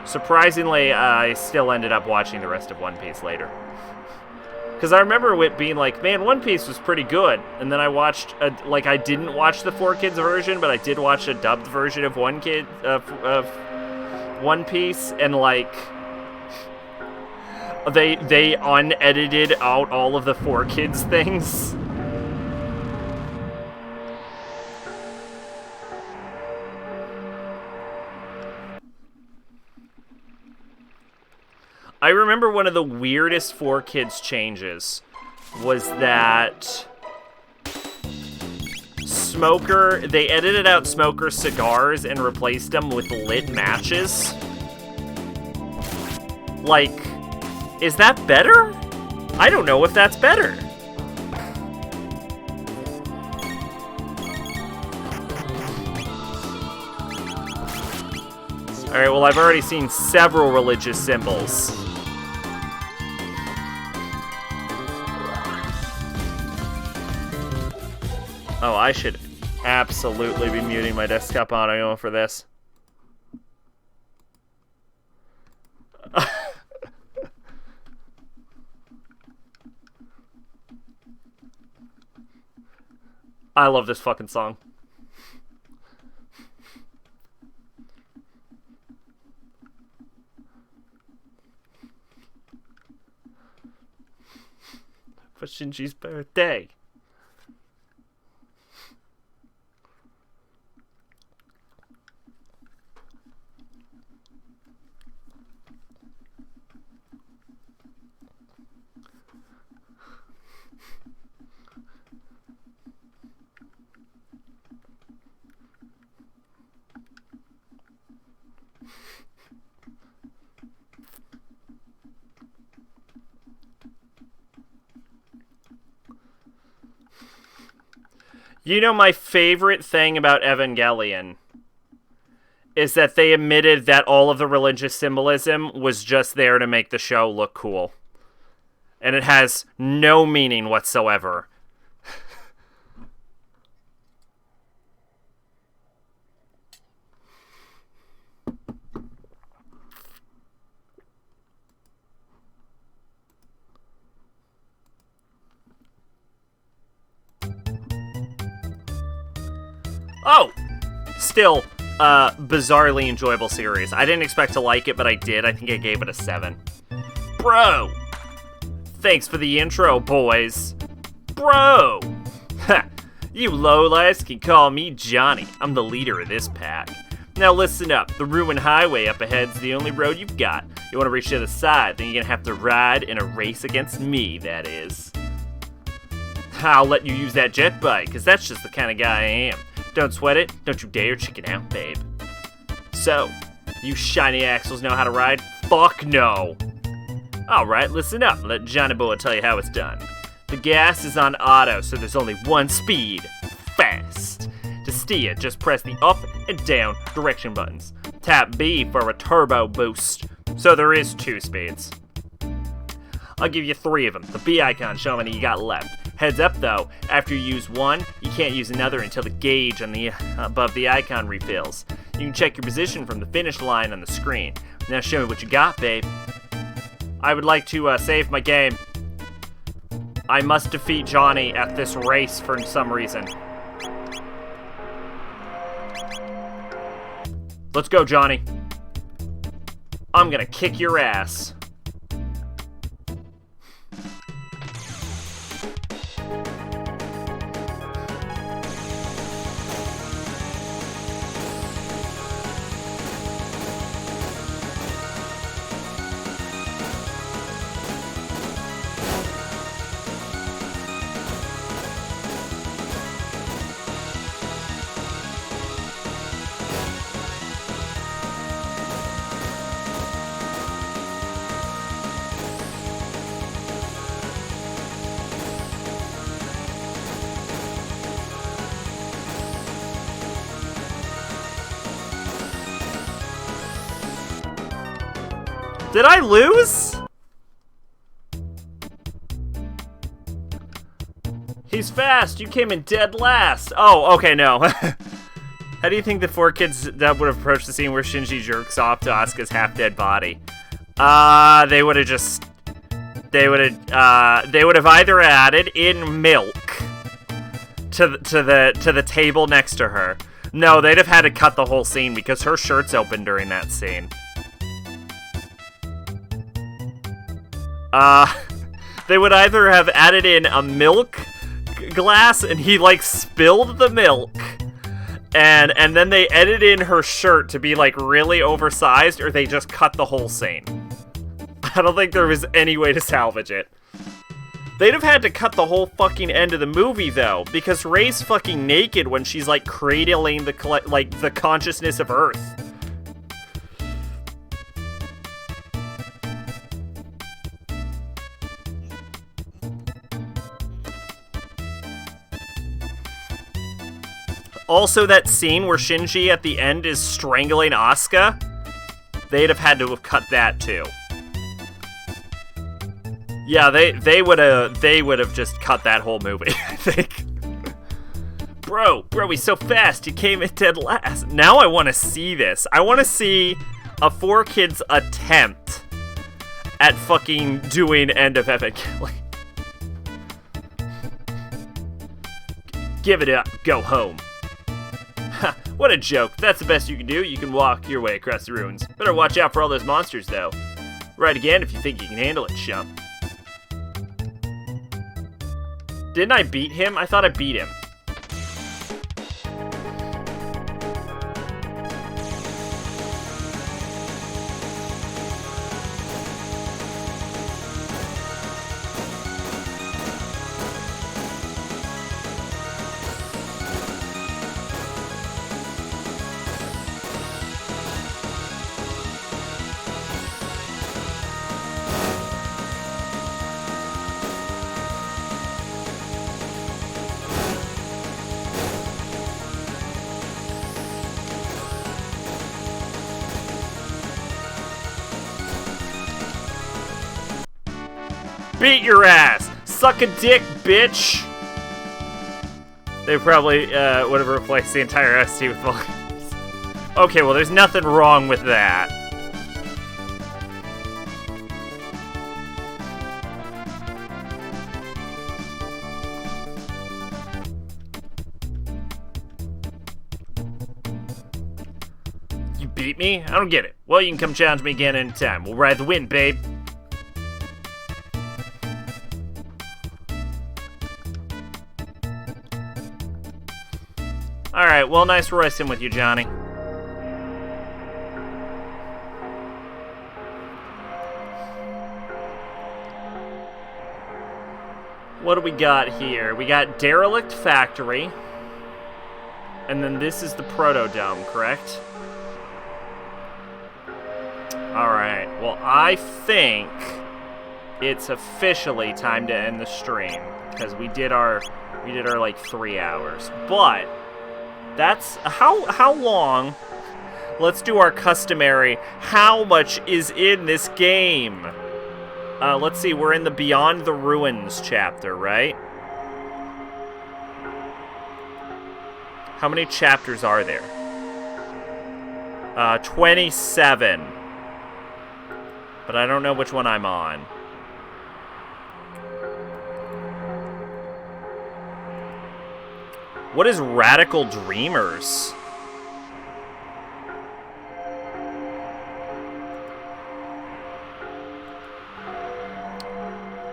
Surprisingly, I still ended up watching the rest of One Piece later. Because I remember it being like, man, One Piece was pretty good. And then I watched, I didn't watch the 4Kids version, but I did watch a dubbed version of One Piece. And, like, they unedited out all of the 4Kids things. I remember one of the weirdest 4Kids changes was that Smoker, they edited out Smoker's cigars and replaced them with lit matches. Like, is that better? I don't know if that's better. Alright, well, I've already seen several religious symbols. Oh, I should absolutely be muting my desktop audio for this. I love this fucking song. for Shinji's birthday. You know, my favorite thing about Evangelion is that they admitted that all of the religious symbolism was just there to make the show look cool. And it has no meaning whatsoever. Oh! Still, bizarrely enjoyable series. I didn't expect to like it, but I did. I think I gave it a 7. Bro! Thanks for the intro, boys. Bro! Ha! You lowlifes can call me Johnny. I'm the leader of this pack. Now listen up. The Ruin Highway up ahead's the only road you've got. You want to reach the other side, then you're gonna have to ride in a race against me, that is. I'll let you use that jet bike, because that's just the kind of guy I am. Don't sweat it. Don't you dare chicken out, babe. So, you shiny axles know how to ride? Fuck no. Alright, listen up. Let Johnny Boy tell you how it's done. The gas is on auto, so there's only one speed. Fast. To steer, just press the up and down direction buttons. Tap B for a turbo boost. So there is 2 speeds. I'll give you 3 of them. The B icon showing how many you got left. Heads up though, after you use one, you can't use another until the gauge on the above the icon refills. You can check your position from the finish line on the screen. Now show me what you got, babe. I would like to save my game. I must defeat Johnny at this race for some reason. Let's go, Johnny. I'm gonna kick your ass. Did I lose? He's fast. You came in dead last. Oh, okay, no. How do you think the 4 kids that would have approached the scene where Shinji jerks off to Asuka's half-dead body? They would have just... They would have either added in milk to the table next to her. No, they'd have had to cut the whole scene because her shirt's open during that scene. They would either have added in a milk glass and he, like, spilled the milk, and then they edited in her shirt to be, like, really oversized, or they just cut the whole scene. I don't think there was any way to salvage it. They'd have had to cut the whole fucking end of the movie, though, because Rey's fucking naked when she's, like, cradling the consciousness of Earth. Also, that scene where Shinji at the end is strangling Asuka, they'd have had to have cut that too. Yeah, they would have just cut that whole movie, I think. Bro, he's so fast. He came in dead last. Now I want to see this. I want to see a 4 kids attempt at fucking doing End of Evangelion. Give it up. Go home. What a joke. If that's the best you can do, you can walk your way across the ruins. Better watch out for all those monsters, though. Right again if you think you can handle it, chump. Didn't I beat him? I thought I beat him. Beat your ass! Suck a dick, bitch! They probably would have replaced the entire ST with volumes. Okay, well, there's nothing wrong with that. You beat me? I don't get it. Well, you can come challenge me again anytime. We'll ride the wind, babe. Alright, well, nice racing with you, Johnny. What do we got here? We got Derelict Factory. And then this is the Proto-Dome, correct? Alright, well, I think it's officially time to end the stream. Because we did our like 3 hours. But that's how long? Let's do our customary. How much is in this game? Let's see. We're in the Beyond the Ruins chapter, right? How many chapters are there? 27. But I don't know which one I'm on. What is Radical Dreamers?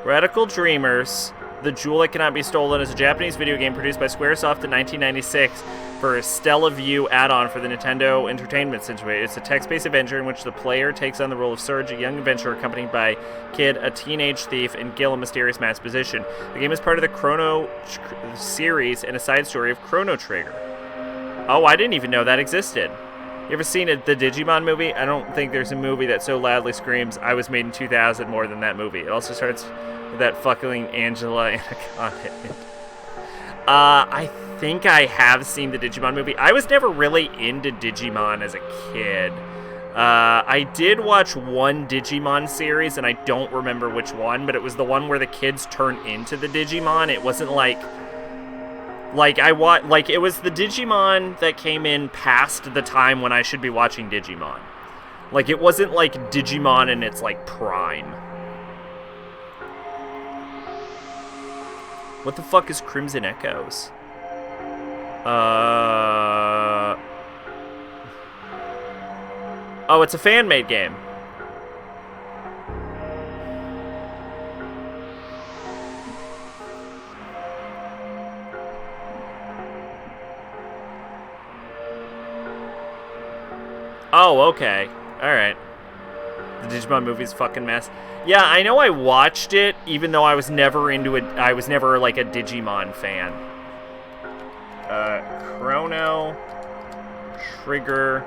Radical Dreamers, The Jewel That Cannot Be Stolen, is a Japanese video game produced by Squaresoft in 1996 for a Stella View add-on for the Nintendo Entertainment System. It's a text-based adventure in which the player takes on the role of Surge, a young adventurer accompanied by Kid, a teenage thief, and Gil, a mysterious masked physician. The game is part of the Chrono series and a side story of Chrono Trigger. Oh, I didn't even know that existed. You ever seen the Digimon movie? I don't think there's a movie that so loudly screams, I was made in 2000 more than that movie. It also starts with that fucking Angela Anaconda. I think I have seen the Digimon movie. I was never really into Digimon as a kid. I did watch one Digimon series, and I don't remember which one, but it was the one where the kids turn into the Digimon. It wasn't like it was the Digimon that came in past the time when I should be watching Digimon. Like, it wasn't like Digimon in its like prime. What the fuck is Crimson Echoes? Oh, it's a fan-made game. Oh, okay. Alright. The Digimon movie's fucking mess. Yeah, I know I watched it, even though I was never into it. I was never, like, a Digimon fan. Chrono Trigger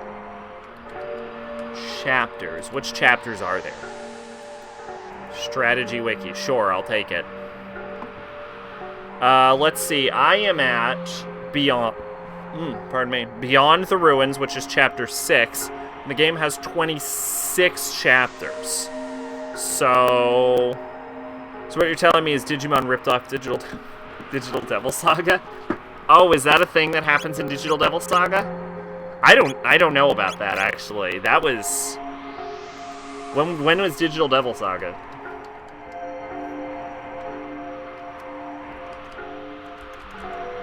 chapters. Which chapters are there? Strategy Wiki. Sure, I'll take it. Let's see. I am at Beyond the Ruins, which is chapter 6. And the game has 26 chapters. So what you're telling me is Digimon ripped off Digital Devil Saga? Oh, is that a thing that happens in Digital Devil Saga? I don't know about that, actually. That was... When was Digital Devil Saga?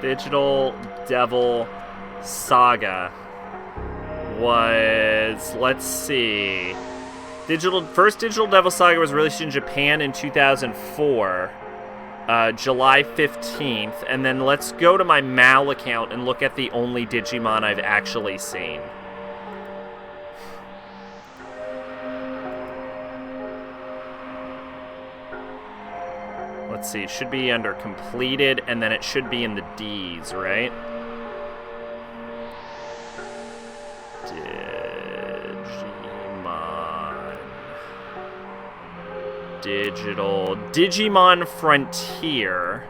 Digital Devil Saga was... Let's see... First Digital Devil Saga was released in Japan in 2004. July 15th, and then let's go to my Mal account and look at the only Digimon I've actually seen. Let's see, it should be under completed, and then it should be in the Ds, right? Digital. Digimon Frontier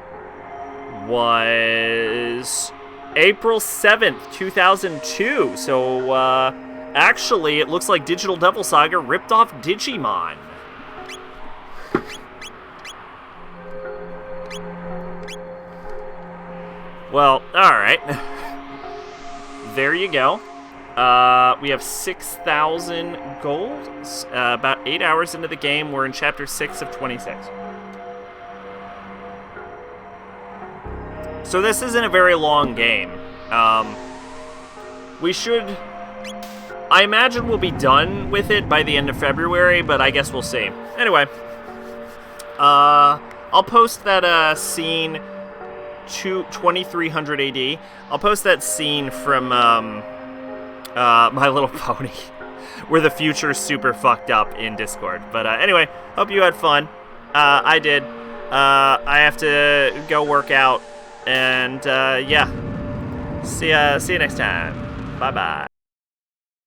was April 7th, 2002. So, actually, it looks like Digital Devil Saga ripped off Digimon. Well, alright. There you go. We have 6,000 gold. About 8 hours into the game. We're in Chapter 6 of 26. So this isn't a very long game. We should... I imagine we'll be done with it by the end of February, but I guess we'll see. Anyway. I'll post that scene... 2300 AD. I'll post that scene from... My Little Pony, where the future's super fucked up in Discord. But anyway, hope you had fun. I did. I have to go work out, and yeah. See you next time. Bye bye.